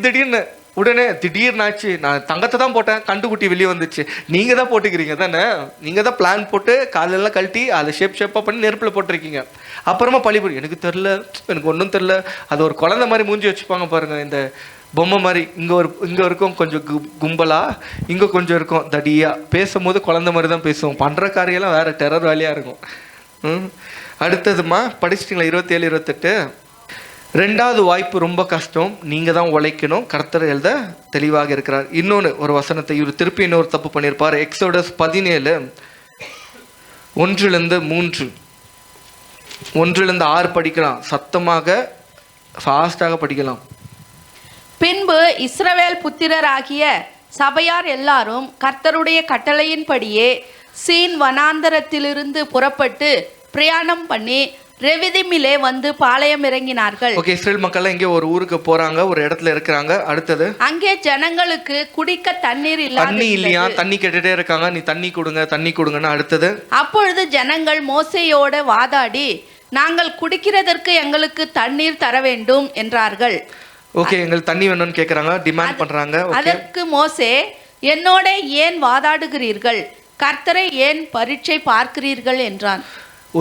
திடீர்னு உடனே திடீர்னாச்சு. நான் தங்கத்தை தான் போட்டேன், கண்டுக்குட்டி வெளியே வந்துச்சு. நீங்கள் தான் போட்டுக்கிறீங்க தானே, நீங்கள் தான் பிளான் போட்டு காலெல்லாம் கழட்டி அதை ஷேப்பாக பண்ணி நெருப்பில் போட்டிருக்கீங்க. அப்புறமா பழிபடி எனக்கு தெரில, எனக்கு ஒன்றும் தெரில. அது ஒரு குழந்தை மாதிரி மூஞ்சி வச்சுப்பாங்க பாருங்கள், இந்த பொம்மை மாதிரி. இங்கே இருக்கும் கொஞ்சம் கும்பலாக, இங்கே கொஞ்சம் இருக்கும் தடியாக. பேசும்போது குழந்தை மாதிரி தான் பேசுவோம். பண்ணுற காரியெல்லாம் வேறு டெரர் வேலையாக இருக்கும். அடுத்ததுமா படிச்சிட்டிங்களா? 27, 28. 2வது வாய்ப்பு ரொம்ப கஷ்டம். நீங்கள் தான் உழைக்கணும். கர்த்தர் எழுத தெளிவாக இருக்கிறார். இன்னொன்று ஒரு வசனத்தை இவர் திருப்பி இன்னொரு தப்பு பண்ணியிருப்பார். எக்ஸோடஸ் 17 1-3 1-6 படிக்கலாம். சத்தமாக ஃபாஸ்டாக படிக்கலாம். பின்பு இஸ்ரவேல் புத்திரராகிய சபையார் எல்லாரும் கர்த்தருடைய கட்டளையின்படியே சீன் வனாந்தரத்திலிருந்து புறப்பட்டு பிரயாணம் பண்ணி ரெவிதிமிலே வந்து பாளையம் இறங்கினார்கள். ஓகே, இஸ்ரேல் மக்கள் இங்கே ஒரு ஊருக்கு போறாங்க, ஒரு இடத்துல இருக்கிறாங்க. அடுத்தது அங்கே ஜனங்களுக்கு குடிக்க தண்ணீர் இல்லையா, தண்ணி கேட்டுட்டே இருக்காங்க, நீ தண்ணி கொடுங்கன்னு. அடுத்தது அப்பொழுது ஜனங்கள் மோசேயோட வாதாடி, நாங்கள் குடிக்கிறதற்கு எங்களுக்கு தண்ணீர் தர வேண்டும் என்றார்கள். ஓகே, எங்களுக்கு தண்ணி வேணும்னு கேக்குறாங்க, டிமாண்ட் பண்றாங்க. அதற்கு மோசே, என்னோட ஏன் வாதாடுகிறீர்கள்? கர்த்தரை ஏன் பரீட்சை பார்க்கிறீர்கள் என்றான்.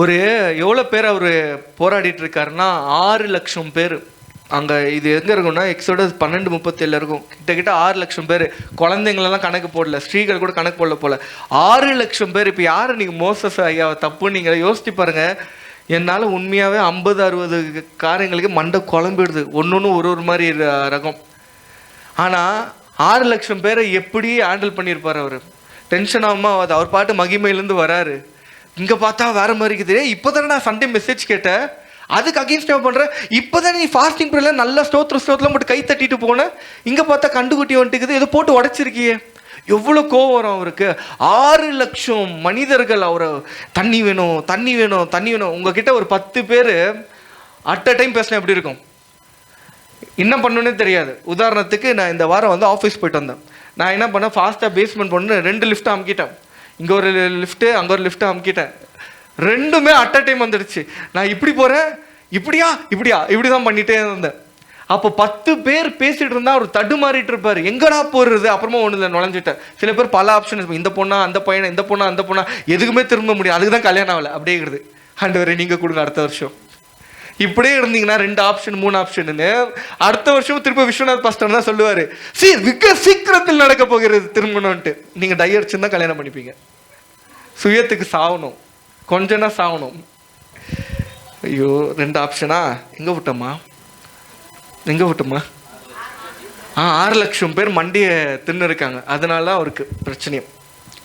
ஒரு எவ்வளோ பேர் அவர் போராடிட்டு இருக்காருன்னா 6 லட்சம் பேர். அங்கே இது எங்கே இருக்கும்னா எக்ஸோடஸ் 12:37 இருக்கும். கிட்டத்தட்ட 6 லட்சம் பேர். குழந்தைங்களெல்லாம் கணக்கு போடல, ஸ்ரீகள் கூட கணக்கு போடல போல. 6 லட்சம் பேர். இப்போ யார் நீங்கள் மோசஸ் ஐயா தப்புன்னு நீங்கள் யோசிச்சு பாருங்க. என்னால் உண்மையாகவே 50-60 காரியங்களுக்கு மண்டை குழம்பிடுது. ஒன்று ஒரு மாதிரி ரகம். ஆனால் 6 லட்சம் பேரை எப்படி ஹேண்டில் பண்ணியிருப்பார் அவர்? டென்ஷன் ஆகாமல் அவர் பாட்டு மகிமையிலேருந்து வராரு. இங்கே பார்த்தா வேற மாதிரி இருக்குது. இப்போ தானே நான் சண்டே மெசேஜ் கேட்டேன், அதுக்கு அகேன்ஸ்டாக பண்ணுறேன். இப்போ தானே நீ ஃபாஸ்டிங் ப்ரேயரில் நல்லா ஸ்தோத்திரம் போட்டு கை தட்டிட்டு போனேன். இங்கே பார்த்தா கண்டுக்குட்டி வந்துட்டுக்குது, ஏதோ போட்டு உடச்சிருக்கியே. எவ்வளோ கோவம் வரும் அவருக்கு. 6 லட்சம் மனிதர்கள் அவரை தண்ணி வேணும். உங்ககிட்ட ஒரு 10 பேர் அட் அ டைம் பேசினா எப்படி இருக்கும்? என்ன பண்ணணுன்னே தெரியாது. உதாரணத்துக்கு நான் இந்த வாரம் வந்து ஆஃபீஸ் போயிட்டு வந்தேன். நான் என்ன பண்ணேன், ஃபாஸ்ட்டாக பேஸ்மெண்ட் பண்ணு 2 லிஃப்ட்டை அமுக்கிட்டேன். இங்கே ஒரு லிஃப்ட்டு, அங்கே ஒரு லிஃப்ட்டை அமுக்கிட்டேன். 2மே அட் அ டைம் வந்துடுச்சு. நான் இப்படி போகிறேன், இப்படி தான் பண்ணிகிட்டே இருந்தேன். அப்போ 10 பேர் பேசிகிட்டு இருந்தால் அவர் தடுமாறிட்டு இருப்பார். எங்கடா போடுறது? அப்புறமா ஒன்றுல நுழைஞ்சிட்டேன். சில பேர் பல ஆப்ஷன், இந்த பொண்ணா அந்த பையனை, இந்த பொண்ணா அந்த பொண்ணா, எதுக்குமே திரும்ப முடியும். அதுக்கு தான் கல்யாணம் ஆகலை. அப்படியே இருக்குது. ஆண்டவரே நீங்கள் கொடுங்க அடுத்த வருஷம். இப்படியே இருந்தீங்கன்னா 2 ஆப்ஷன் 3 ஆப்ஷன்னு அடுத்த வருஷம் திரும்ப விஸ்வநாத் பாஸ்டர் தான் சொல்லுவார், மிக சீக்கிரத்தில் நடக்க போகிறது திருமணம்ட்டு. நீங்கள் டை அடிச்சுன்னு தான் கல்யாணம் பண்ணிப்பீங்க. சுயத்துக்கு சாகணும், கொஞ்சனா சாகணும். ஐயோ 2 ஆப்ஷனா? எங்கே விட்டோமா? 6 லட்சம் பேர் மண்டியை தின்னு இருக்காங்க. அதனால தான் அவருக்கு பிரச்சனையும்.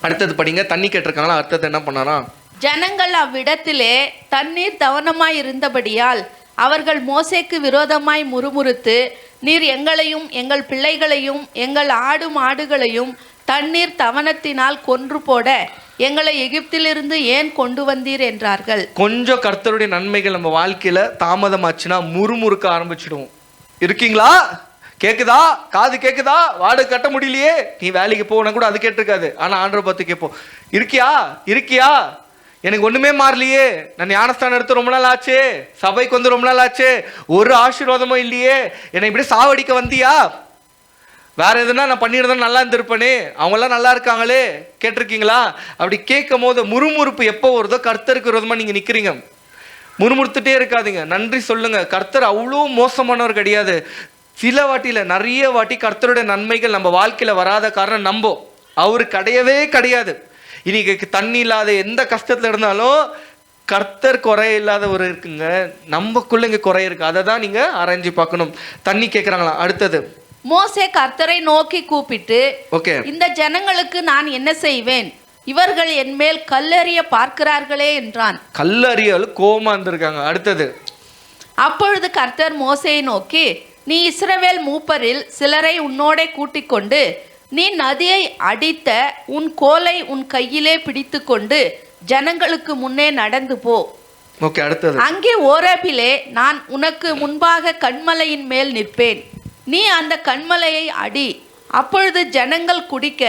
அடுத்தது படிங்க. தண்ணி கேட்டிருக்காங்களா? அடுத்தது என்ன பண்ணாரா? ஜனங்கள் அவ்விடத்திலே தண்ணீர் தவனமாய் இருந்தபடியால் அவர்கள் மோசேக்கு விரோதமாய் முறுமுறுத்து, நீர் எங்களையும் எங்கள் பிள்ளைகளையும் எங்கள் ஆடு மாடுகளையும் தண்ணீர் தவனத்தினால் கொன்று போட எங்களை எகிப்திலிருந்து ஏன் கொண்டு வந்தீர் என்றார்கள். கொஞ்சம் கர்த்தருடைய நன்மைகள் நம்ம வாழ்க்கையில தாமதமாச்சுன்னா முறுமுறுக்க ஆரம்பிச்சிடுவோம். இருக்கீங்களா? கேக்குதா? காது கேக்குதா? வாடகை கட்ட முடியலையே. நீ வேலைக்கு போனா கூட அது கேட்டிருக்காது. ஆனா ஆண்டரை பார்த்து கேட்போம், இருக்கியா? எனக்கு ஒண்ணுமே மாறலையே. நான் ஞானஸ்தானம் எடுத்து ரொம்ப நாள் ஆச்சு, சபைக்கு வந்து ரொம்ப நாள் ஆச்சு, ஒரு ஆசீர்வாதமும் இல்லையே. என்னை இப்படி சாவடிக்க வந்தியா? வேற எதுனா நான் பண்ணியிருந்தேன் நல்லா இருந்திருப்பேனே, அவங்கெல்லாம் நல்லா இருக்காங்களே. கேட்டிருக்கீங்களா? அப்படி கேட்கும் போது முறுமுறுப்பு எப்போ வருதோ கர்த்தருக்கு விரோதமா நீங்க நிக்கிறீங்க. முறுமுறுத்துட்டே இருக்காதீங்க, நன்றி சொல்லுங்க. கர்த்தர் அவ்வளோ மோசமானவர் கிடையாது. சில வாட்டியில் நிறைய வாட்டி கர்த்தருடைய நன்மைகள் நம்ம வாழ்க்கையில் வராத காரணம் நம்ப அவரு கிடையாது. இன்னைக்கு தண்ணி இல்லாத எந்த கஷ்டத்தில் இருந்தாலும் கர்த்தர் குறை இல்லாதவர் இருக்குங்க, நமக்குள்ள இங்கே குறை இருக்கு. அதை தான் நீங்கள் ஆராய்ச்சி பார்க்கணும். தண்ணி கேட்குறாங்களா? அடுத்தது மோசே கர்த்தரை நோக்கி கூப்பிட்டு, ஓகே, இந்த ஜனங்களுக்கு நான் என்ன செய்வேன்? இவர்கள் என் மேல் கல்லெறிய பார்க்கிறார்களே என்றான். கல்லறியல் கோமா இருந்திருக்காங்க. அடுத்தது அப்பொழுது கர்த்தர் மோசேயை நோக்கி, நீ இஸ்ரவேல் மூப்பரில் சிலரை உன்னோடே கூட்டிக் கொண்டு நீ நதியை அடித்த உன் கோலை உன் கையிலே பிடித்து கொண்டு ஜனங்களுக்கு முன்னே நடந்து போ. ஓகே, அடுத்தது அங்கே ஓரேபிலே நான் உனக்கு முன்பாக கன்மலையின் மேல் நிற்பேன். நீ அந்த கன்மலையை அடி, அப்பொழுது ஜனங்கள் குடிக்க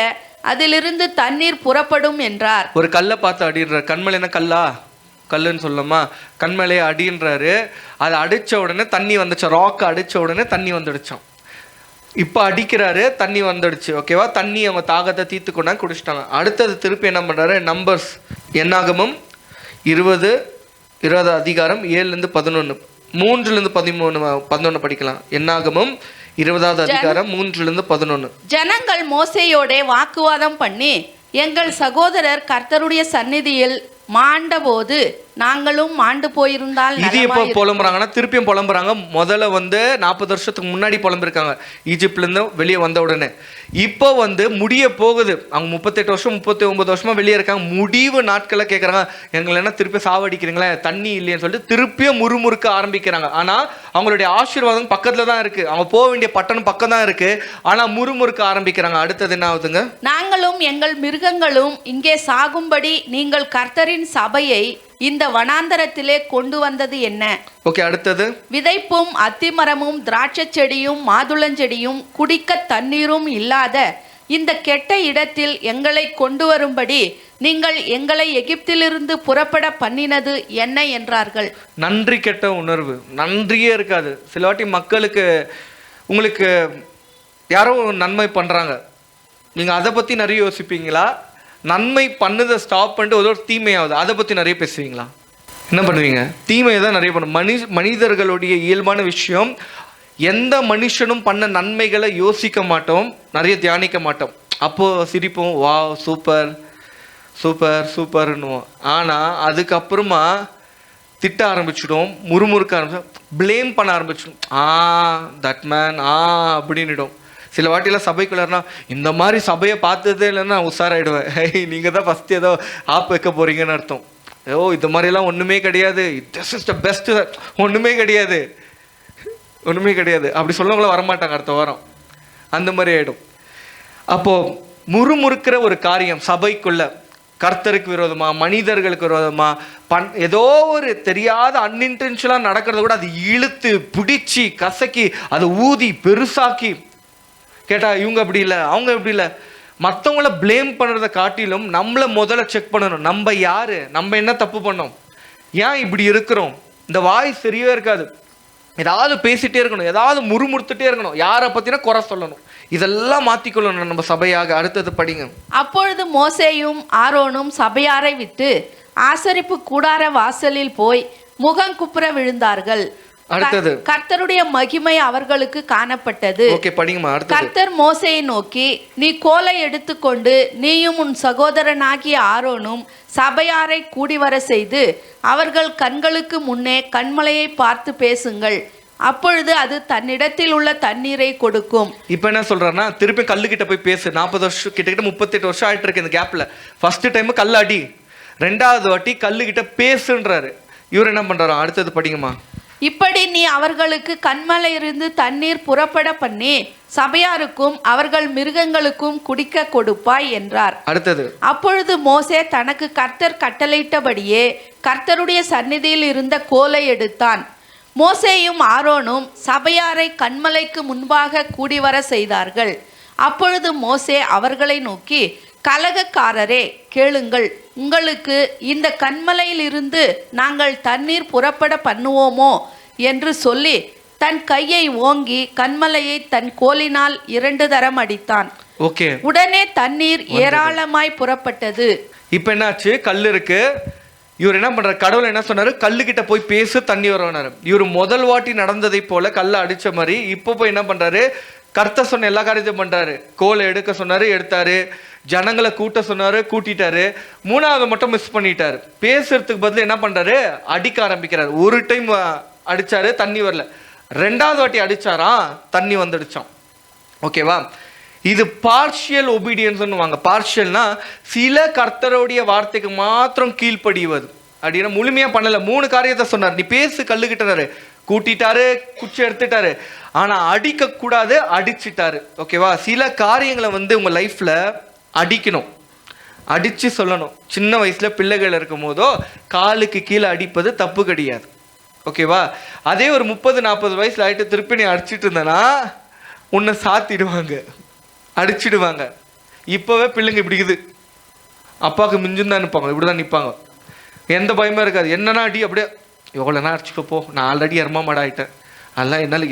அதிலிருந்து தண்ணீர் புறப்படும் என்றார். ஒரு கல்லை பார்த்து அடின்றார். கண்மலை என்ன கல்லா? கல்லுன்னு சொல்லலாமா? கண்மலையை அடின்றாரு. அதை அடித்த உடனே தண்ணி வந்துச்சு. ராக்கை அடித்த உடனே தண்ணி வந்துடுச்சான். இப்போ அடிக்கிறாரு, தண்ணி வந்துடுச்சு. ஓகேவா? தண்ணி அவங்க தாகத்தை தீர்த்து கொண்டாங்க, குடிச்சிட்டாங்க. அடுத்தது திருப்பி என்ன பண்ணுறாரு? நம்பர்ஸ் என்னாகமம் 20 அதிகாரம் 7-11 3-11 படிக்கலாம். என்னாகமம் 20 அதிகாரம் 3-11. ஜனங்கள் மோசேயோட வாக்குவாதம் பண்ணி, எங்கள் சகோதரர் கர்த்தருடைய சந்நிதியில் மாண்டபோது நாங்களும் மாண்டு போயிருந்தால். இது எப்போ புலம்புறாங்கன்னா திருப்பியும் புலம்புறாங்க. முதல்ல 40 வருஷத்துக்கு முன்னாடி புலம்பிருக்காங்க, ஈஜிப்ட்ல இருந்து வெளியே வந்த உடனே. இப்போ முடிய போகுது. அவங்க 38 வருஷம் 39 வருஷமா வெளியே இருக்காங்க. முடிவு நாட்களை கேட்குறாங்க, எங்களை என்ன திருப்பி சாவடிக்கிறீங்களா, தண்ணி இல்லைன்னு சொல்லிட்டு திருப்பியும் முறுமுறுக்க ஆரம்பிக்கிறாங்க. ஆனா அவங்களுடைய ஆசீர்வாதம் பக்கத்துல தான் இருக்கு, அவங்க போக வேண்டிய பட்டணம் பக்கம் தான் இருக்கு. ஆனா முறுமுறுக்க ஆரம்பிக்கிறாங்க. அடுத்தது என்ன ஆகுதுங்க? நாங்களும் எங்கள் மிருகங்களும் இங்கே சாகும்படி நீங்கள் கர்த்தரின் சபையை இந்த வனாந்தரத்திலே கொண்டு வந்தது என்ன? ஓகே, அடுத்தது விதைப்பும் அத்திமரமும் திராட்சை செடியும் மாதுளஞ்செடியும் குடிக்க தண்ணீரும் இல்லாத இந்த கெட்ட இடத்தில் எங்களை கொண்டு வரும்படி நீங்கள் எங்களை எகிப்திலிருந்து புறப்பட பண்ணினது என்ன என்றார்கள். நன்றி கெட்ட உணர்வு, நன்றியே இருக்காது. சில வாட்டி மக்களுக்கு உங்களுக்கு யாரோ நன்மை பண்றாங்க, நீங்க அதை பத்தி நிறைய யோசிப்பீங்களா? நன்மை பண்ணதை ஸ்டாப் பண்ணிட்டு ஒரு தீமையாகுது, அதை பற்றி நிறைய பேசுவீங்களா? என்ன பண்ணுவீங்க? தீமையை தான் நிறைய பண்ணும். மனிதர்களுடைய இயல்பான விஷயம். எந்த மனுஷனும் பண்ண நன்மைகளை யோசிக்க மாட்டோம், நிறைய தியானிக்க மாட்டோம். அப்போது சிரிப்போம், வா சூப்பர் சூப்பர் சூப்பர்னுவோம். ஆனால் அதுக்கப்புறமா திட்ட ஆரம்பிச்சிடும், முறுமுறுக்க ஆரம்பிச்சோம், ப்ளேம் பண்ண ஆரம்பிச்சிடும். தட் மேன் அப்படின்னுடும். சில வாட்டிலாம் சபைக்குள்ளனா இந்த மாதிரி சபையை பார்த்ததே இல்லைன்னா உஷாராயிடுவேன். நீங்கள் தான் ஃபஸ்ட்டு ஏதோ ஆப் வைக்க போகிறீங்கன்னு அர்த்தம். இந்த மாதிரிலாம் ஒன்றுமே கிடையாது, திஸ் இஸ் த பெஸ்ட்டு, ஒன்றுமே கிடையாது அப்படி சொல்லவங்கள வரமாட்டாங்க அடுத்த வாரம். அந்த மாதிரி ஆகிடும். அப்போது முறுமுறுக்கிற ஒரு காரியம் சபைக்குள்ள கர்த்தருக்கு விரோதமாக மனிதர்களுக்கு விரோதமாக ஏதோ ஒரு தெரியாத அன்இன்டென்ஷனலாக நடக்கிறத கூட அது இழுத்து பிடிச்சி கசக்கி அதை ஊதி பெருசாக்கி கேட்டால் இவங்க அப்படி இல்லை, அவங்க இப்படி இல்லை, மற்றவங்கள ப்ளேம் பண்ணுறதை காட்டிலும் நம்மளை முதல்ல செக் பண்ணணும். நம்ம யார், நம்ம என்ன தப்பு பண்ணோம், ஏன் இப்படி இருக்கிறோம். இந்த வாய் சரியே இருக்காது, ஏதாவது பேசிகிட்டே இருக்கணும், ஏதாவது முறுமுறுத்துட்டே இருக்கணும், யாரை பற்றினா குறை சொல்லணும். இதெல்லாம் மாற்றிக்கொள்ளணும் நம்ம சபையாக. அடுத்தது படிங்க. அப்பொழுது மோசேயும் ஆரோனும் சபையாரை விட்டு ஆசரிப்பு கூடார வாசலில் போய் முகம் குப்புற விழுந்தார்கள். அடுத்தது கர்த்தருடைய மகிமை அவர்களுக்கு காணப்பட்டது. ஓகே, படிங்கம்மா. அடுத்தது கர்த்தர் மோசேயை நோக்கி, நீ கோலை எடுத்துக்கொண்டு நீயும் உன் சகோதரனாகிய ஆரோனும் சபையாரை கூடி வர செய்து அவர்கள் கண்களுக்கு முன்னே கண்மலையை பார்த்து பேசுங்கள், அப்பொழுது அது தன்னிடத்தில் உள்ள தண்ணீரை கொடுக்கும். இப்போ என்ன சொல்றாருன்னா, திருப்பி கல்லுக்கிட்ட போய் பேசு. 40 வருஷம் கிட்டத்தட்ட 38 வருஷம் ஆயிட்டு இருக்கு இந்த கேப்ல. ஃபர்ஸ்ட் டைம் கல் அடி, 2வது வாட்டி கல்லுக்கிட்ட பேசுன்றாரு. இவர் என்ன பண்றாரு? அடுத்தது படிங்கம்மா. இப்படி நீ அவர்களுக்கு கண்மலையிலிருந்து தண்ணீர் புறப்பட பண்ணி சபையாருக்கும் அவர்கள் மிருகங்களுக்கும் குடிக்க கொடுப்பாய் என்றார். அடுத்தது அப்பொழுது மோசே தனக்கு கர்த்தர் கட்டளையிட்டபடியே கர்த்தருடைய சந்நிதியில் இருந்த கோலை எடுத்தான். மோசேயும் ஆரோனும் சபையாரை கண்மலைக்கு முன்பாக கூடிவர செய்தார்கள். அப்பொழுது மோசே அவர்களை நோக்கி, கலகக்காரரே கேளுங்கள், உங்களுக்கு இந்த கண்மலையில் இருந்து நாங்கள் தண்ணீர் புறப்பட பண்ணுவோமோ என்று சொல்லி தன் கையை ஓங்கி கண்மலையை தன் கோலினால் 2 தரம் அடித்தான். ஓகே, உடனே தண்ணீர் ஏராளமாய் புறப்பட்டது. இப்ப என்னாச்சு? கல் இருக்கு, இவர் என்ன பண்றாரு, கடவுள் என்ன சொன்னாரு, கல்லுக்கிட்ட போய் பேசு தண்ணி வரனாரு. இவர் முதல் வாட்டி நடந்ததை போல கல்லை அடிச்ச மாதிரி இப்போ போய் என்ன பண்றாரு, கர்த்தர் சொன்ன எல்லா காரியத்தையும் பண்றாரு. கோலை எடுக்க சொன்னாரு, எடுத்தாரு. ஜனங்களை கூட்ட சொன்னாரு, கூட்டிட்டாரு. மூணாவது மட்டும் மிஸ் பண்ணிட்டாரு. பேசுறதுக்கு பதில் என்ன பண்றாரு, அடிக்க ஆரம்பிக்கிறாரு. ஒரு டைம் அடிச்சாரு, தண்ணி வரல. ரெண்டாவது வாட்டி அடிச்சாரா, தண்ணி வந்துடுச்சான். ஓகேவா? இது பார்ஷியல் ஒபீடியன்ஸ் வாங்க. பார்ஷியல்னா சில கர்த்தருடைய வார்த்தைக்கு மாத்திரம் கீழ்ப்படிவது அப்படின்னா முழுமையா பண்ணல. 3 காரியத்தை சொன்னார். நீ பேசு கல்லுகிட்டாரு, கூட்டிட்டாரு, குச்சி எடுத்துட்டாரு. ஆனா அடிக்க கூடாது, அடிச்சிட்டாரு. ஓகேவா? சில காரியங்களை உங்க லைஃப்ல அடிக்கணும், அடிச்சு சொல்லணும். சின்ன வயசுல பிள்ளைகள் இருக்கும் போதோ காலுக்கு கீழே அடிப்பது தப்பு கிடையாது. ஓகேவா? அதே ஒரு 30-40 வயசுல ஆயிட்டு திருப்பி நீ அடிச்சிட்டு இருந்தனா உன்னை சாத்திடுவாங்க, அடிச்சிடுவாங்க. இப்போவே பிள்ளைங்க இப்படி இருக்குது, அப்பாவுக்கு மிஞ்சுன்னு தான் நிற்பாங்க, இப்படி தான் நிற்பாங்க. எந்த பயமே இருக்காது. என்னன்னா அடி, அப்படியே எவ்வளோனா அடிச்சுக்கோ போ, நான் ஆல்ரெடி எருமா மாட ஆகிட்டேன், அதெல்லாம் என்னால்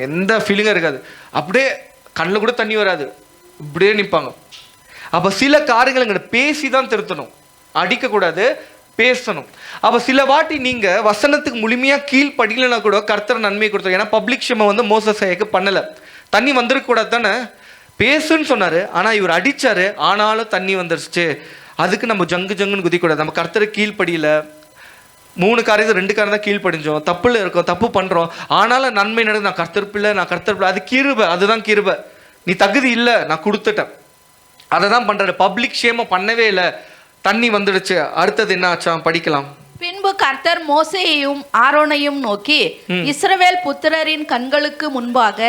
எந்த ஃபீலிங்கும் இருக்காது. அப்படியே கண்ணில் கூட தண்ணி வராது, இப்படியே நிற்பாங்க. அப்போ சில காரியங்கள் எங்களை பேசி தான் திருத்தணும், அடிக்கக்கூடாது, பேசணும். அப்போ சில வாட்டி நீங்கள் வசனத்துக்கு முழுமையாக கீழ்படிக்கலைன்னா கூட கர்த்தர் நன்மை கொடுத்தோம். ஏன்னா பப்ளிக் ஷெமை மோசஸ் பண்ணலை. தண்ணி வந்துருக்கூடாது தானே, பேசுன்னு சொன்னார். ஆனால் இவர் அடித்தார், ஆனாலும் தண்ணி வந்துருச்சு. அதுக்கு நம்ம ஜங்குன்னு குதிக்கூடாது. நம்ம கர்த்தரை கீழ்படியில் 3 காரியத்தை 2 காரியம் தான் கீழ்படிஞ்சோம், தப்புல இருக்கோம், தப்பு பண்ணுறோம். ஆனாலும் நன்மை நடக்குது. நான் கர்த்தர் பிள்ளை, நான் கர்த்தர் பிள்ளை, அது கிருபை, அதுதான் கிருபை. நீ தகுதி இல்லை, நான் கொடுத்துட்டேன். அதை தான் பண்ணுறாரு. பப்ளிக் ஷேமை பண்ணவே இல்லை, தண்ணி வந்துடுச்சு. அடுத்தது என்ன ஆச்சா, படிக்கலாம். பின்பு கர்த்தர் மோசேயையும் ஆரோனையும் நோக்கி, இஸ்ரவேல் புத்திரரின் கண்களுக்கு முன்பாக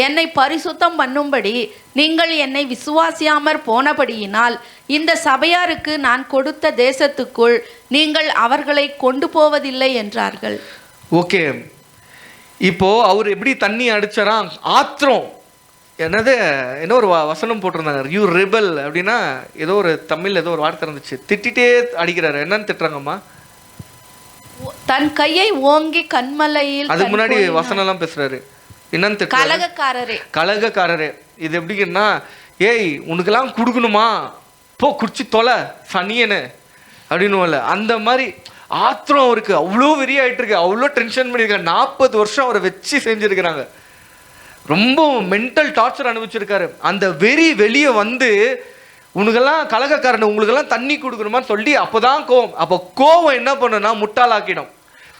என்னை பரிசுத்தம் பண்ணும்படி நீங்கள் என்னை விசுவாசியாமற் போனபடியினால் இந்த சபையாருக்கு நான் கொடுத்த தேசத்துக்குள் நீங்கள் அவர்களை கொண்டு போவதில்லை என்றார்கள். ஓகே, இப்போ அவர் எப்படி தண்ணி அடிச்சாரா, ஆத்திரம். என்ன ஒரு வசனம் போட்டிருந்தாங்க, யூ ரிபல் அப்படின்னா ஏதோ ஒரு தமிழ் ஏதோ ஒரு வார்த்தை இருந்துச்சு. திட்டிட்டே அடிக்கிறாரு. என்னன்னு திட்டுறாங்கம்மா, தன் கையை ஓங்கி கண்மலையில். அதுக்கு முன்னாடி வசனம் எல்லாம் பேசுறாரு. என்னன்னு திட்டு, கலகக்காரரே, கலகக்காரரே. இது எப்படின்னா, ஏய் உனக்கெல்லாம் கொடுக்கணுமா, போ குடிச்சு தொலை சனியனு அப்படின்னு. அந்த மாதிரி ஆத்திரம் அவருக்கு அவ்வளோ வெறியாயிட்டு இருக்கு, அவ்வளோ டென்ஷன் பண்ணியிருக்காரு. 40 வருஷம் அவரை வச்சு செஞ்சிருக்கிறாங்க. ரொம்ப மென்டல் டார்ச்சர் அனுபவிச்சிருக்காரு. அந்த வெறி வெளியே உனக்கெல்லாம் கலகக்காரன், உங்களுக்கெல்லாம் தண்ணி கொடுக்கணுமான்னு சொல்லி அப்போதான் கோவம். அப்போ கோவம் என்ன பண்ணுன்னா முட்டாளாக்கிடும்.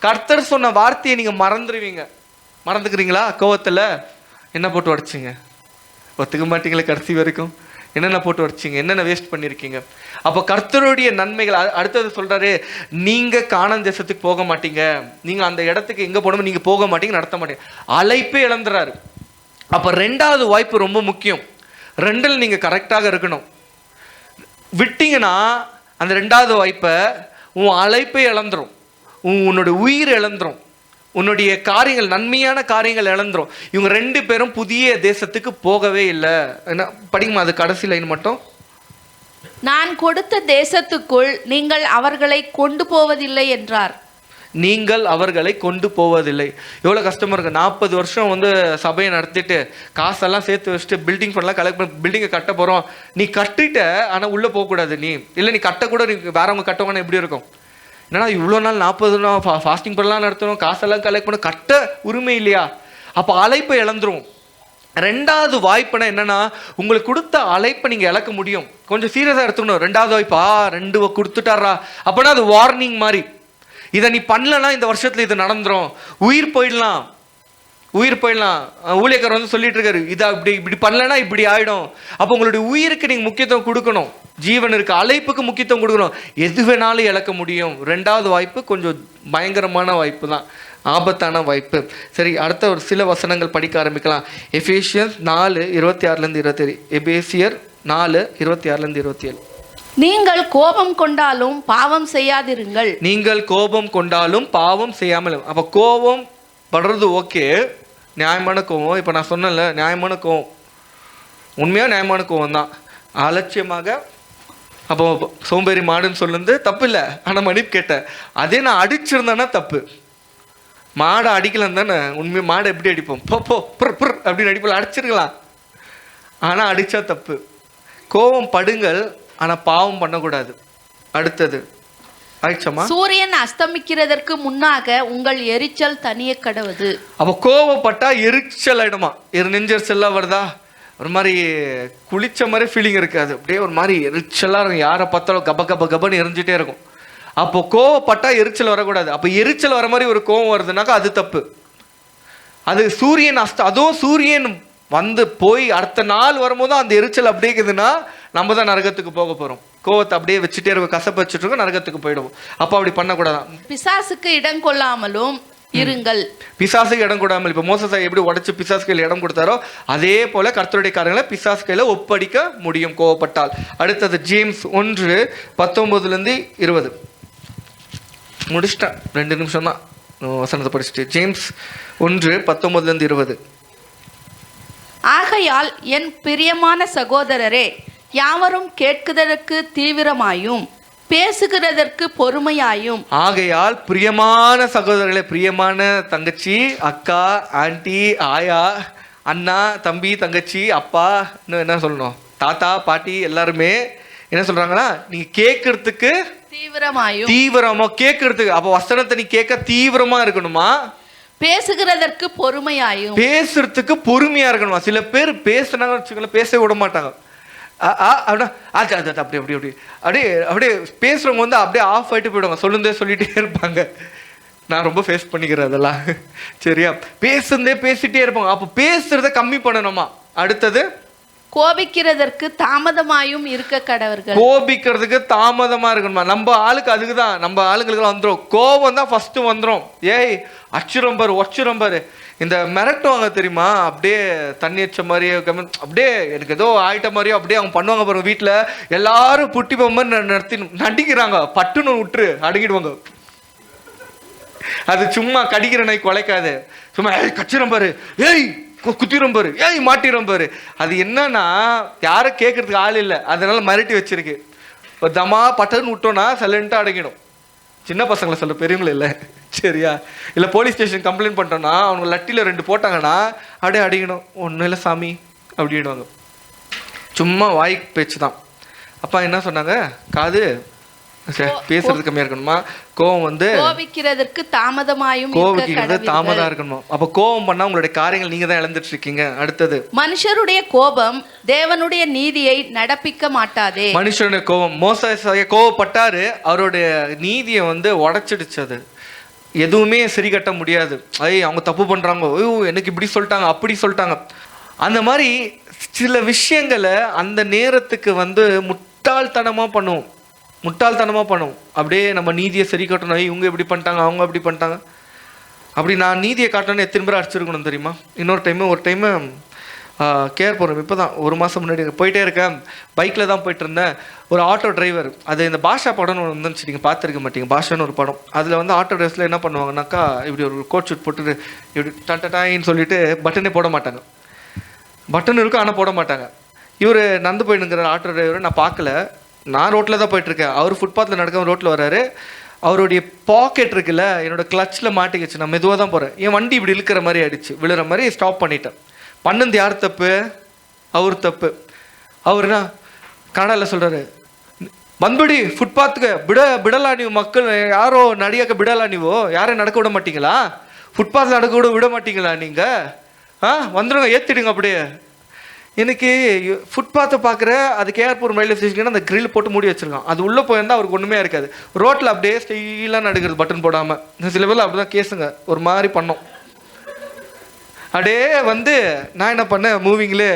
கர்த்தர் சொன்ன வார்த்தையை நீங்கள் மறந்துடுவீங்க. மறந்துக்கிறீங்களா? கோவத்தில் என்ன போட்டு உடச்சிங்க, ஒத்துக்க மாட்டீங்களே கடைசி வரைக்கும். என்னென்ன போட்டு உடச்சிங்க, என்னென்ன வேஸ்ட் பண்ணியிருக்கீங்க. அப்போ கர்த்தருடைய நன்மைகள். அடுத்தது சொல்கிறாரு, நீங்கள் கானான் தேசத்துக்கு போக மாட்டீங்க, நீங்கள் அந்த இடத்துக்கு எங்கே போகணுமோ நீங்கள் போக மாட்டீங்க, நடத்த மாட்டீங்க. அழைப்பே இழந்துறாரு. அப்போ 2வது வாய்ப்பு ரொம்ப முக்கியம். 2ல் நீங்கள் கரெக்டாக இருக்கணும். விட்டீங்கன்னா அந்த 2வது வாய்ப்பை உன் அழைப்பை இழந்துரும், உன்னுடைய உயிர் இழந்துரும், உன்னுடைய காரியங்கள், நன்மையான காரியங்கள் இழந்துரும். இவங்க 2 பேரும் புதிய தேசத்துக்கு போகவே இல்லை. என்ன படிக்குமா, அது கடைசி லைன் மட்டும். நான் கொடுத்த தேசத்துக்குள் நீங்கள் அவர்களை கொண்டு போவதில்லை என்றார். நீங்கள் அவர்களை கொண்டு போவதில்லை. எவ்வளோ கஷ்டமாக இருக்குது. 40 வருஷம் சபையை நடத்திட்டு காசெல்லாம் சேர்த்து வச்சுட்டு பில்டிங் பண்ணலாம், கலெக்ட் பண்ணி பில்டிங்கை கட்ட போகிறோம். நீ கட்டிட்ட, ஆனால் உள்ளே போகக்கூடாது. நீ இல்லை, நீ கட்டக்கூட, நீ வேறவங்க கட்டவங்கன்னா எப்படி இருக்கும்? என்னன்னா இவ்வளோ நாள் 40 நாள் ஃபாஸ்டிங் பண்ணலாம் நடத்தணும், காசெல்லாம் கலெக்ட் பண்ண, கட்ட உரிமை இல்லையா? அப்போ அழைப்பை இழந்துரும். 2வது வாய்ப்புனா என்னன்னா, உங்களுக்கு கொடுத்த அழைப்பை நீங்கள் இழக்க முடியும். கொஞ்சம் சீரியஸாக எடுத்துக்கணும். 2வது வாய்ப்பா 2 கொடுத்துட்டாரா, அப்போனா அது வார்னிங் மாதிரி. இதை நீ பண்ணலன்னா இந்த வருஷத்துல இது நடந்துரும், உயிர் போயிடலாம், உயிர் போயிடலாம். ஊழியக்காரர் சொல்லிட்டு இருக்காரு, இதை இப்படி பண்ணலன்னா இப்படி ஆயிடும். அப்போ உங்களுடைய உயிருக்கு நீங்க முக்கியத்துவம் கொடுக்கணும், ஜீவன் இருக்கு, அழைப்புக்கு முக்கியத்துவம் கொடுக்கணும். எது வேணாலும் இழக்க முடியும். 2வது வாய்ப்பு கொஞ்சம் பயங்கரமான வாய்ப்பு தான், ஆபத்தான வாய்ப்பு. சரி, அடுத்த ஒரு சில வசனங்கள் படிக்க ஆரம்பிக்கலாம். எபேசியர் 4:26-27. எபேசியர் 4:26-27. நீங்கள் கோபம் கொண்டாலும் பாவம் செய்யாதிருங்கள். நீங்கள் கோபம் கொண்டாலும் பாவம் செய்யாமல். அப்போ கோபம் படுறது ஓகே, நியாயமான கோபம். இப்போ நான் சொன்னேன்ல, நியாயமான கோபம், உண்மையாக நியாயமான கோபம் தான். அலட்சியமாக, அப்போ சோம்பேறி மாடுன்னு சொல்லுறது தப்பு இல்லை, ஆனால் மன்னிப்பு கேட்டேன். அதே நான் அடிச்சிருந்தேன்னா தப்பு. மாடை அடிக்கலாம் தானே, உண்மையாக மாடை எப்படி அடிப்போம், போ அப்படின்னு அடிப்போம், அடிச்சிருக்கலாம். ஆனால் அடித்தா தப்பு. கோபம் படுங்கள், ஆனால் பாவம் பண்ணக்கூடாது. அடுத்தது ஆயிடுச்சம்மா. சூரியன் அஸ்தமிக்கிறதற்கு முன்னாக உங்கள் எரிச்சல் தனிய கடவுது. அப்போ கோவப்பட்டா எரிச்சல் ஆயிடுமா? நெஞ்சரிச்சல்லாம் வருதா? ஒரு மாதிரி குளிச்ச மாதிரி ஃபீலிங் இருக்காது, அப்படியே ஒரு மாதிரி எரிச்சலாக இருக்கும். யாரை பார்த்தாலும் கப கப கபன்னு எரிஞ்சிட்டே இருக்கும். அப்போ கோவப்பட்டா எரிச்சல் வரக்கூடாது. அப்போ எரிச்சல் வர மாதிரி ஒரு கோவம் வருதுனாக்கா அது தப்பு. அது சூரியன் அதுவும் சூரியன் வந்து போய் அடுத்த நாள் வரும்போது அந்த எரிச்சல் அப்படியே இருக்குதுன்னா நம்ம தான் நரகத்துக்கு போக போகிறோம். கோவத்தை அப்படியே வச்சுட்டே இருக்கும், கசப்ப வச்சுட்டு இருக்கோம், நரகத்துக்கு போயிடுவோம். அப்போ அப்படி பண்ணக்கூடாதான். பிசாசுக்கு இடம் கொள்ளாமலும் இருங்கள். பிசாசுக்கு இடம் கொடாமல், இப்போ மோசஸை எப்படி உடைச்சு பிசாசு கையில் இடம் கொடுத்தாரோ அதே போல கர்த்தருடைய காரியங்களை பிசாசு கையில ஒப்படைக்க முடியும் கோவப்பட்டால். அடுத்தது ஜேம்ஸ் 1:19-20 முடிச்சிட்டேன், 2 நிமிஷம் தான் வசனத்தை படிச்சுட்டு. ஜேம்ஸ் 1:19-20. ஆகையால் என் பிரியமான சகோதரரே, யாவரும் கேட்குதற்கு தீவிரமாயும் பேசுகிறதற்கு பொறுமையாயும். ஆகையால் பிரியமான சகோதரர்களே, பிரியமான தங்கச்சி, அக்கா, ஆண்டி, ஆயா, அண்ணா, தம்பி, தங்கச்சி, அப்பா, இன்னும் என்ன சொல்லணும், தாத்தா, பாட்டி, எல்லாருமே என்ன சொல்றாங்கன்னா, நீங்க கேட்கறதுக்கு தீவிரமா கேட்கறதுக்கு. அப்போ வசனத்தை நீ கேட்க தீவிரமா இருக்கணுமா? பேசுகிறதற்கு பொறுமையாயும். பேசுறதுக்கு பொறுமையா இருக்கணுமா? சில பேர் பேசுனாங்கன்னு வச்சுக்கோங்களேன், பேச விட மாட்டாங்க. அப்படியே பேசுறவங்க வந்து அப்படியே ஆஃப் ஆயிட்டு போயிடுவாங்க, சொல்லிட்டே இருப்பாங்க. நான் ரொம்ப ஃபேஸ் பண்ணிக்கிறேன் அதெல்லாம். சரியா? பேசிட்டே இருப்பாங்க. அப்போ பேசுறத கம்மி பண்ணணுமா? அடுத்தது கோபிக்கிறதற்கு தாமதமாயும் இருக்க கடவர்கள். கோபிக்கிறதுக்கு தாமதமா இருக்கணுமா? நம்ம ஆளுக்கு அதுக்குதான், நம்ம ஆளுங்களுக்கு வந்துடும் கோபம் தான் ஃபர்ஸ்ட் வந்துடும். ஏய் ஒச்சுரம்பாரு இந்த மிரட்டுவாங்க தெரியுமா? அப்படியே தண்ணி வச்ச மாதிரியே அப்படியே எனக்கு ஏதோ ஆயிட்ட மாதிரியோ அப்படியே அவங்க பண்ணுவாங்க பாருங்க. வீட்டில் எல்லாரும் புட்டி பொம்மை நடத்தி நடிக்கிறாங்க, பட்டுன்னு விட்டுரு அடங்கிடுவாங்க. அது சும்மா கடிக்கிற நாய் குலைக்காது, சும்மா கச்சிரம் பாரு, ஏய் குத்திரம் பாரு, ஏய் மாட்டிரம் பாரு. அது என்னன்னா யாரும் கேட்கறதுக்கு ஆள் இல்லை, அதனால மிரட்டி வச்சிருக்கு. இப்போ தமா பட்டன்னு விட்டோன்னா சைலண்டாக அடங்கிடும். சின்ன பசங்களை சொல்ல, பெரியவங்கள இல்லை. சரியா? இல்லை போலீஸ் ஸ்டேஷன் கம்ப்ளைண்ட் பண்ணிட்டோன்னா அவங்க லட்டியில் 2 போட்டாங்கன்னா அப்படியே அடிக்கணும். ஒன்றும் இல்லை சாமி அப்படின்வாங்க. சும்மா வாய் பேச்சு தான். அப்பா என்ன சொன்னாங்க? காது பேசுறது கம்மியா இருக்கணுமா? கோவம் வந்து கோபிக்கிறதுக்கு தாமதமாயும் தாமதம் இருக்கணுமா? அப்ப கோபம் பண்ணா உங்களுடைய காரியங்கள் நீங்க தான் இழந்துட்டு இருக்கீங்க. அடுத்தது மனுஷருடைய கோபம் தேவனுடைய நீதியை நடப்பிக்க மாட்டாதே. மனுஷனுடைய கோபம், மோசே கோவப்பட்டாரு, அவருடைய நீதியை வந்து உடைச்சிடுச்சு. அது எதுவுமே சரி கட்ட முடியாது. அவங்க தப்பு பண்றாங்க, ஐயோ எனக்கு இப்படி சொல்லிட்டாங்க அப்படி சொல்லிட்டாங்க. அந்த மாதிரி சில விஷயங்களை அந்த நேரத்துக்கு வந்து முட்டாள்தனமா பண்ணுவோம். அப்படியே நம்ம நீதியை சரி கட்டணும். இவங்க இப்படி பண்ணிட்டாங்க, அவங்க அப்படி பண்ணிட்டாங்க. அப்படி நான் நீதியை காட்டணும்னு எத்தனை பேர் அடிச்சிருக்கணும் தெரியுமா? ஒரு டைமு கேர் போகிறோம். இப்போ தான் 1 மாதம் முன்னாடி போயிட்டே இருக்கேன், பைக்கில் தான் போயிட்டு இருந்தேன். ஒரு ஆட்டோ டிரைவர், அது இந்த பாஷா படம்னு ஒன்று வந்துச்சு, நீங்கள் பார்த்துருக்க மாட்டீங்க. பாஷான்னு ஒரு படம். அதில் வந்து ஆட்டோ டிரைவர்ஸில் என்ன பண்ணுவாங்கனாக்கா, இப்படி ஒரு கோட் ஷூட் போட்டுட்டு இப்படி டட்டாயின்னு சொல்லிட்டு பட்டனே போட மாட்டாங்க. பட்டன் இருக்கும் ஆனால் போட மாட்டாங்க. இவர் நடந்து போயிடுங்கிற ஆட்டோ டிரைவரை நான் பார்க்கல. நான் ரோட்டில் தான் போயிட்டுருக்கேன், அவர் ஃபுட்பாத்தில் நடக்க ரோட்டில் வர்றாரு. அவருடைய பாக்கெட் இருக்குல்ல, என்னோட கிளச்சில் மாட்டிக்கிச்சு. நான் மெதுவாக தான் போகிறேன், என் வண்டி இப்படி இழுக்கிற மாதிரி ஆயிடுச்சு, விழுற மாதிரி ஸ்டாப் பண்ணிட்டேன். பண்ணது யார் தப்பு? அவர் தப்பு. அவருனா கனடாவில் சொல்கிறாரு, வந்துபடி ஃபுட்பாத்துக்கு ಬಿಡಲ್ಲ ನೀವು மக்கள் யாரோ நடிகாக்க ಬಿಡಲ್ಲ ನೀವು, யாரையும் நடக்க விட மாட்டீங்களா? ஃபுட்பாத்தில் நடக்க விட மாட்டீங்களா நீங்கள்? வந்துடுங்க, ஏற்றிடுங்க அப்படியே. எனக்கு ஃபுட்பாத்தை பார்க்குற அது கேஆர்புரம் ரயில்வே ஸ்டேஷன் அந்த கிரில் போட்டு மூடி வச்சிருக்கான். அது உள்ளே போயிருந்தால் அவருக்கு ஒன்றுமே இருக்காது. ரோட்டில் அப்படியே ஸ்டைலாக நடக்கிறது பட்டன் போடாமல். சில பேர் அப்படி தான் கேஸுங்க ஒரு மாதிரி பண்ணோம். அப்படியே வந்து நான் என்ன பண்ணேன், மூவிங்லே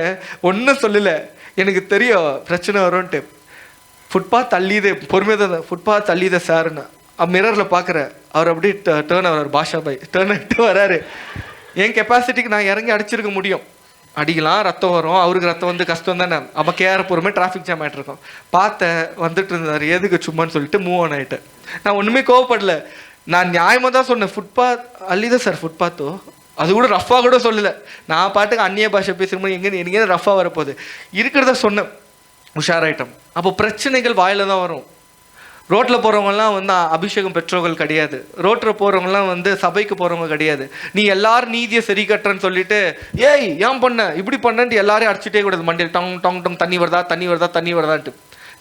ஒன்றும் சொல்லலை, எனக்கு தெரியும் பிரச்சனை வரும்ன்ட்டு. ஃபுட்பாத் தள்ளியது பொறுமையாக தான், ஃபுட்பாத் தள்ளியத சாருன்னு மிரரில் பார்க்குறேன். அவர் அப்படியே டேர்ன் ஆகிறார், பாஷா பாய் டேர்ன் ஆகிட்டு வராரு. என் கெப்பாசிட்டிக்கு நான் இறங்கி அடிச்சிருக்க முடியும், அடிக்கலாம், ரத்தம் வரும், அவருக்கு ரத்தம் வந்து கஷ்டம் தானே. அப்போ கேஆர்புரமே டிராஃபிக் ஜாம் ஆகிட்டு இருக்கோம். பார்த்தேன் வந்துட்டு இருந்தார், எதுக்கு சும்மான்னு சொல்லிட்டு மூவ் ஆன் ஆகிட்டேன். நான் ஒன்றுமே கோவப்படல, நான் நியாயமாக தான் சொன்னேன். ஃபுட்பாத் அள்ளிதான் சார் ஃபுட்பாத்தோ, அது கூட ரஃபாக கூட சொல்லலை. நான் பாட்டுக்கு அந்நிய பாஷை பேசும்போது எங்கே ரஃபாக வரப்போகுது இருக்கிறத சொன்னேன், உஷாராயிட்டோம். அப்போ பிரச்சனைகள் வாயில தான் வரும். ரோட்டில் போகிறவங்கலாம் வந்து அபிஷேகம் பெற்றவர்கள் கிடையாது, ரோட்டில் போகிறவங்கலாம் வந்து சபைக்கு போகிறவங்க கிடையாது. நீ எல்லாரும் நீதியை சரி கட்டுறன்னு சொல்லிட்டு ஏன் பண்ண இப்படி பண்ணன்ட்டு எல்லாரையும் அடிச்சுட்டே கூடாது. மண்டியில் டங் டங் டங் தண்ணி வருதான்ட்டு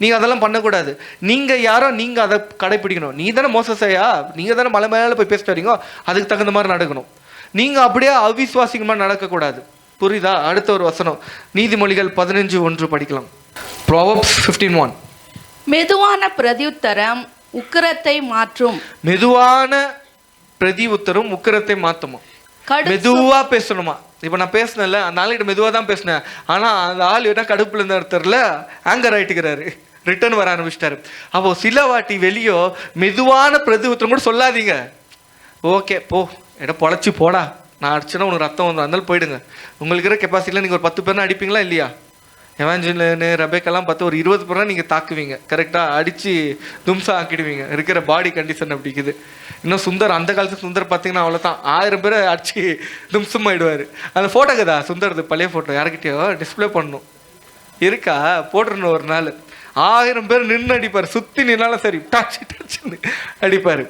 நீங்கள் அதெல்லாம் பண்ணக்கூடாது. நீங்கள் யாரோ நீங்கள் அதை கடைப்பிடிக்கணும். நீ தானே மோசஸையா, நீங்கள் தானே மலை மேலே போய் பேசிட்டு வரீங்க, அதுக்கு தகுந்த மாதிரி நடக்கணும். நீங்கள் அப்படியே அவிசுவாசிகமாக நடக்கக்கூடாது. புரியுதா? அடுத்த ஒரு வசனம் நீதிமொழிகள் 15:1 படிக்கலாம். Proverbs 15:1. மெதுவான பிரதியுத்தரம் உக்கிரத்தை மாற்றும். மெதுவான பிரதி உத்தரம் உக்கிரத்தை மாற்றுமா? மெதுவாக பேசணுமா? இப்போ நான் பேசினேன்ல, அந்த ஆளுகிட்ட மெதுவாக தான் பேசினேன், ஆனால் அந்த ஆள் என்ன கடுப்புல இருந்த ஒருத்தர்ல ஆங்கர் ஆகிட்டுக்கிறாரு, ரிட்டர்ன் வர ஆரம்பிச்சிட்டாரு. அப்போ சில வாட்டி வெளியோ மெதுவான பிரதி உத்தரம் கூட சொல்லாதீங்க. ஓகே போ, இடம் பொழைச்சி போடா, நான் அடிச்சேன்னா உனக்கு ரத்தம் வந்து இருந்தாலும் போயிடுங்க. உங்களுக்கு இருக்கிற கெப்பாசிட்டியில் நீங்கள் ஒரு 10 பேர்னா அடிப்பீங்களா இல்லையா? எவாஞ்சலின்னு ரெபேக்கெல்லாம் பார்த்து ஒரு 20 பேர்னா நீங்கள் தாக்குவீங்க. கரெக்டாக அடித்து தும்சா ஆக்கிடுவீங்க. இருக்கிற பாடி கண்டிஷன் அப்படிக்குது. இன்னும் சுந்தர், அந்த காலத்து சுந்தர் பார்த்தீங்கன்னா அவ்வளோதான், 1000 பேரை அடிச்சு தும்சம் ஆகிடுவார். அந்த ஃபோட்டோ கதா சுந்தரது பழைய ஃபோட்டோ யாருக்கிட்டையோ டிஸ்பிளே பண்ணணும், இருக்கா போட்டுருணும். ஒரு நாள் 1000 பேர் நின்று அடிப்பார், சுற்றி நின்னாலும் சரி டச்சு டச்சுன்னு அடிப்பார்.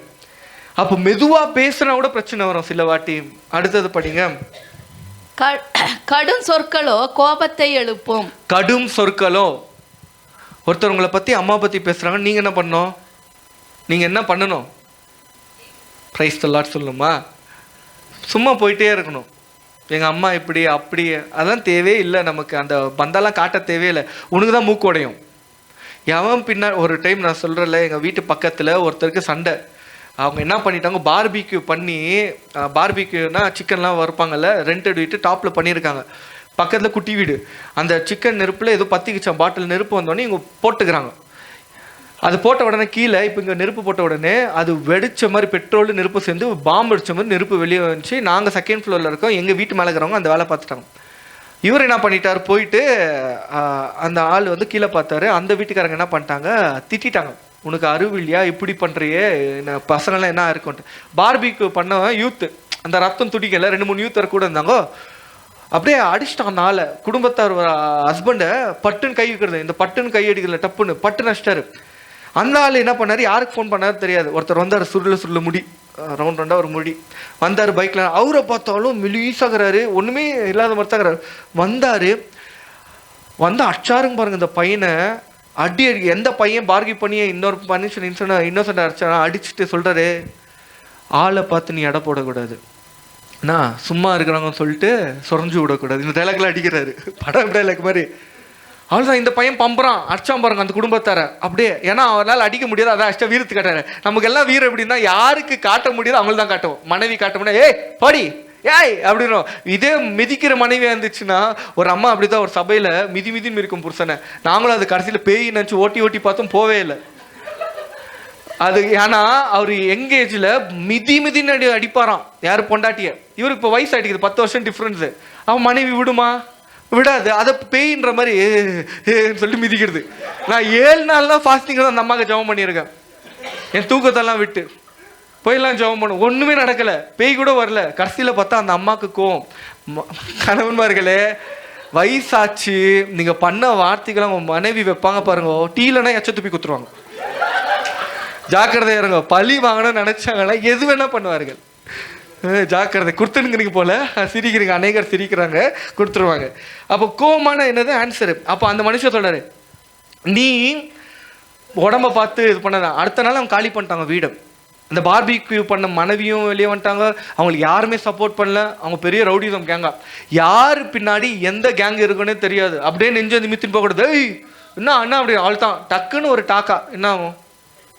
அப்போ மெதுவாக பேசுனா கூட பிரச்சனை வரும் சில வாட்டி. அடுத்தது படிங்க. கடும் சொற்களோ கோபத்தை எழுப்பும். கடும் சொற்களோ, ஒருத்தர் உங்களை பற்றி அம்மா பற்றி பேசுகிறாங்க, நீங்கள் என்ன பண்ணணும்? நீங்கள் என்ன பண்ணணும்? பிரைஸ் தி லார்ட் சொல்லணுமா? சும்மா போயிட்டே இருக்கணும். எங்கள் அம்மா இப்படி அப்படி, அதெல்லாம் தேவையே இல்லை நமக்கு. அந்த பந்தெல்லாம் காட்ட தேவையில்லை. உனக்கு தான் மூக்கு உடையும். எவன் பின்னாடி ஒரு டைம் நான் சொல்கிறேன்ல, எங்கள் வீட்டு பக்கத்தில் ஒருத்தருக்கு சண்டை. அவங்க என்ன பண்ணிட்டாங்க, பார்பிக்யூ பண்ணி, பார்பிக்யூனா சிக்கன்லாம் வறுப்பாங்கல்ல, ரெண்டட் வீட்டு டாப்பில் பண்ணியிருக்காங்க. பக்கத்தில் குட்டி வீடு. அந்த சிக்கன் நெருப்பில் ஏதோ பற்றிக்கிச்சான், பாட்டில் நெருப்பு வந்தோடனே இவங்க போட்டுக்கிறாங்க. அது போட்ட உடனே கீழே, இப்போ இங்கே நெருப்பு போட்ட உடனே அது வெடிச்ச மாதிரி, பெட்ரோல் நெருப்பு சேர்ந்து பாம்பு அடித்த மாதிரி நெருப்பு வெளியே வந்துச்சு. நாங்கள் செகண்ட் ஃப்ளோரில் இருக்கோம், எங்கள் வீட்டு மேலே இருக்கிறவங்க அந்த வேலை பார்த்துட்டாங்க. இவர் என்ன பண்ணிட்டார், போயிட்டு அந்த ஆள் வந்து கீழே பார்த்தாரு. அந்த வீட்டுக்காரங்க என்ன பண்ணிட்டாங்க, திட்டாங்க, உனக்கு அறிவில்லையா, இப்படி பண்ணுறியே, பசங்கள்லாம் என்ன இருக்குன்ட்டு. பார்பிக்யூ பண்ண யூத்து, அந்த ரத்தம் துடிக்கல, 2-3 யூத்தர் கூட இருந்தாங்க. அப்படியே அடிச்சிட்டான் நாளை. குடும்பத்தார் ஹஸ்பண்டை பட்டுன்னு கை வைக்கிறது, இந்த பட்டுன்னு கை அடிக்கல, டப்புன்னு பட்டுன்னு அடிச்சிட்டாரு. அந்த ஆள் என்ன பண்ணார், யாருக்கு ஃபோன் பண்ணாரு தெரியாது. ஒருத்தர் வந்தார், சுருள முடி, ரவுண்ட் ரவுண்டாக ஒரு முடி வந்தார் பைக்கில். அவரை பார்த்தாலும் மெலிசாகிறாரு, ஒன்றுமே இல்லாத மாதிரி தாங்கிறாரு. வந்தார், வந்து அடிச்சாருங்க பாருங்க இந்த பையனை. அடி எந்த பையன் பார்கி பண்ணி இன்னொரு மனுஷன் இன்னோசென்ட் அடிச்சானா, அடிச்சுட்டு சொல்கிறாரு, ஆளை பார்த்து நீ எடை போடக்கூடாது, நான் சும்மா இருக்கிறாங்கன்னு சொல்லிட்டு சொரஞ்சு விடக்கூடாது. இந்த டைலாக்லாம் அடிக்கிறாரு, படம் டைலாக் மாதிரி. அவ்வளோதான், இந்த பையன் பம்புறான், அடிச்சான் பாருங்க அந்த குடும்பத்தார அப்படியே. ஏன்னா அவரால் அடிக்க முடியாது, அதான் அடிச்சா வீரத்து காட்டாரு. நமக்கு எல்லாம் வீரம் எப்படின்னா, யாருக்கு காட்ட முடியாது அவங்களுக்கு தான் காட்டுவோம். மனைவி காட்ட முடியாது, ஏய் படி ஏய் அப்படின்றோம். இதே மிதிக்கிற மனைவியாக இருந்துச்சுன்னா, ஒரு அம்மா அப்படிதான் ஒரு சபையில் மிதின்னு இருக்கும் புருஷனை. நாங்களும் அது கடைசியில் பேய் நினச்சி ஓட்டி பார்த்தோம், போவே இல்லை அது. ஏன்னா அவர் எங்கேஜில் மிதின்னு அடிப்பாராம் யார் பொண்டாட்டிய. இவருக்கு இப்போ வயசு அடிக்குது, 10 வருஷம் டிஃப்ரென்ஸு. அவன் மனைவி விடுமா? விடாது. அதை பேயின்ற மாதிரி சொல்லிட்டு மிதிக்கிறது. நான் 7 நாள்லாம் ஃபாஸ்டிங் தான் அந்த அம்மாவுக்கு ஜெபம் பண்ணியிருக்கேன், என் தூக்கத்தெல்லாம் விட்டு போயெல்லாம் ஜெபம் பண்ணும், ஒன்றுமே நடக்கலை, பேய் கூட வரல. கடைசியில் பார்த்தா அந்த அம்மாவுக்கு கோவம். கணவன்மார்களே, வயசாச்சு, நீங்கள் பண்ண வார்த்தைகளாம் உங்கள் மனைவி வைப்பாங்க பாருங்க, டீலனா எச்ச துப்பி குத்துருவாங்க. ஜாக்கிரதையா இருங்க, பழி வாங்கணும்னு நினைச்சாங்கன்னா எது வேணா பண்ணுவார்கள். ஜாக்கிரதை. கொடுத்துனுங்கிறீங்க போல, சிரிக்கிறீங்க, அநேகர் சிரிக்கிறாங்க, கொடுத்துருவாங்க. அப்போ கோவமான என்னது ஆன்சரு. அப்போ அந்த மனுஷன் சொல்றாரு, நீ உடம்ப பார்த்து இது பண்ணதான். அடுத்த நாள் அவங்க காலி பண்ணிட்டாங்க வீடு. அந்த பார்பிக்யூ பண்ண மனைவியும் வெளியே வந்துட்டாங்க. அவங்களுக்கு யாருமே சப்போர்ட் பண்ணல. அவங்க பெரிய ரவுடிசம் கேங்கா, யாரு பின்னாடி எந்த கேங் இருக்குன்னே தெரியாது. அப்படியே நெஞ்சு வந்து மித்தின்னு போகக்கூடாது. ஏய் என்ன அண்ணா அப்படி ஆள் தான், டக்குன்னு ஒரு டாக்கா என்ன ஆகும்,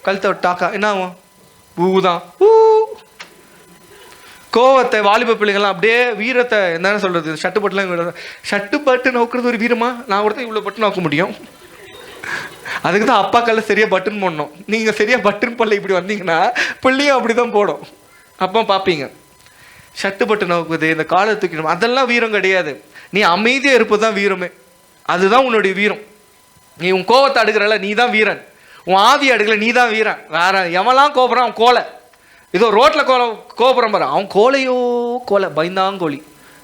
கழுத்த ஒரு டாக்கா என்ன ஆகும், ஊதான். கோவத்தை வாலிப பிள்ளைங்கள்லாம் அப்படியே வீரத்தை என்னன்னு சொல்றது, ஷட்டு பட்டுலாம், ஷட்டு பட்டு நோக்குறது ஒரு வீரமா? நான் ஒருத்தர் இவ்வளோ பட்டு நோக்க முடியும்? அதுக்கு தான் அப்பாக்கெல்லாம் சரியாக பட்டன் போடணும். நீங்கள் சரியாக பட்டன் போடல, இப்படி வந்தீங்கன்னா பிள்ளையும் அப்படி தான் போடும். அப்போ பார்ப்பீங்க, ஷட்டு பட்டு நோக்குது, இந்த காலை தூக்கணும், அதெல்லாம் வீரம் கிடையாது. நீ அமைதியாக இருப்பது தான் வீரமே. அதுதான் உன்னுடைய வீரம். நீ உன் கோவத்தை அடுக்கிறல, நீ தான் வீரன். உன் ஆவி அடுக்கல, நீ தான் வீரன். வேற எவெல்லாம் கோபுறான் அவன் கோலை. இதோ ரோட்டில் கோபுரம் பாரு, அவன் கோலையோ கோலை, பயந்தாங்கோழி.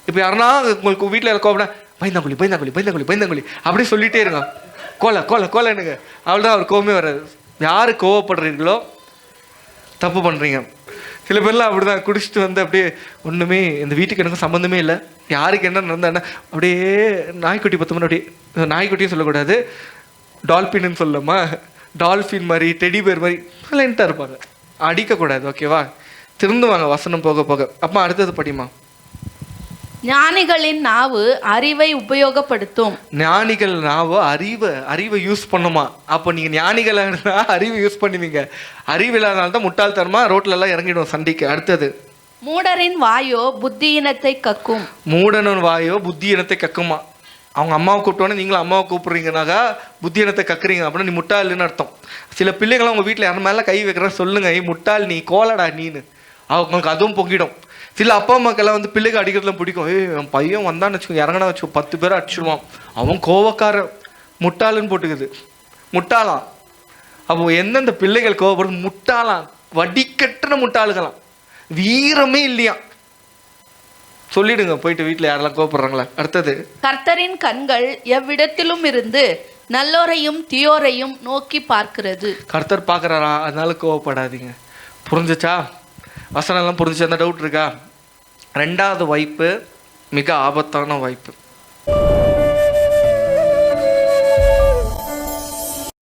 இப்போ யாருன்னா உங்களுக்கு வீட்டில் கோபுனா பயந்தாங்கோழி பயந்தாங்கோழி பயந்தாங்கோழி பயந்தாங்கோழி அப்படி சொல்லிட்டே இருங்க, கோலை கோலை கோலைன்னுங்க. அவ்வளோதான், அவர் கோவமே வராது. யார் கோவப்படுறீங்களோ தப்பு பண்ணுறீங்க. சில பேர்லாம் அப்படி தான் குடிச்சிட்டு வந்து அப்படியே ஒன்றுமே இந்த வீட்டுக்கு எனக்கு சம்மந்தமே இல்லை, யாருக்கு என்ன நடந்தா என்ன, அப்படியே நாய்க்குட்டி 10 மணி, அப்படியே நாய்க்குட்டியும் சொல்லக்கூடாது, டால்பின்னு சொல்லலாமா, டால்ஃபின் மாதிரி டெடி பேர் மாதிரி சைலண்ட்டாக இருப்பாங்க. அடிக்கக்கூடாது, ஓகேவா? திருந்துவாங்க வசனம் போக போக. அப்போ அடுத்தது படிமா. ஞானிகளின் நாவு அறிவை உபயோகப்படுத்தும். ஞானிகள் நாவு அறிவை யூஸ் பண்ணுமா? அப்போ நீங்கள் ஞானிகளாக இருந்தால் அறிவை யூஸ் பண்ணுவீங்க. அறிவு இல்லாதனால தான் முட்டாள்தனமா ரோட்ல எல்லாம் இறங்கிடும் சண்டைக்கு. அடுத்தது, மூடரின் வாயோ புத்தியினத்தை கக்கும். மூடனின் வாயோ புத்தியினத்தை கக்குமா? அவங்க அம்மாவை கூப்பிட்டோன்னே நீங்களும் அம்மாவை கூப்பிட்றீங்கனாக்கா புத்தியினத்தை கக்குறீங்க அப்படின்னா நீ முட்டாள்னு அர்த்தம். சில பிள்ளைங்களாம் உங்கள் வீட்டில் யார் மேலே கை வைக்கிறா சொல்லுங்க, முட்டாள் நீ, கோலடா நீன்னு, அவங்களுக்கு அதுவும் பொங்கிடும். சில அப்பா அம்மாக்கெல்லாம் வந்து பிள்ளைக்கு அடிக்கிறதுலாம் பிடிக்கும். என் பையன் வந்தான்னு வச்சுக்கோ, இறங்கினா வச்சுக்கோ 10 பேரை அடிச்சிடுவான், அவன் கோவக்கார, முட்டாளுன்னு போட்டுக்குது, முட்டாளாம். அப்போ எந்தெந்த பிள்ளைகள் கோவப்படுறது? முட்டாளாம், வடிகட்டுன முட்டாளுகளாம், வீரமே இல்லையா. சொல்லிடுங்க போயிட்டு வீட்டில் யாரெல்லாம் கோவப்படுறாங்களா. அடுத்தது, கர்த்தரின் கண்கள் எவ்விடத்திலும் இருந்து நல்லோரையும் தீயோரையும் நோக்கி பார்க்கிறது. கர்த்தர் பார்க்குறாரா, அதனால கோவப்படாதீங்க. புரிஞ்சுச்சா? வசனம் எல்லாம் புரிஞ்சுச்சு? அந்த டவுட் இருக்கா? 2வது வாய்ப்பு மிக ஆபத்தான வாய்ப்பு.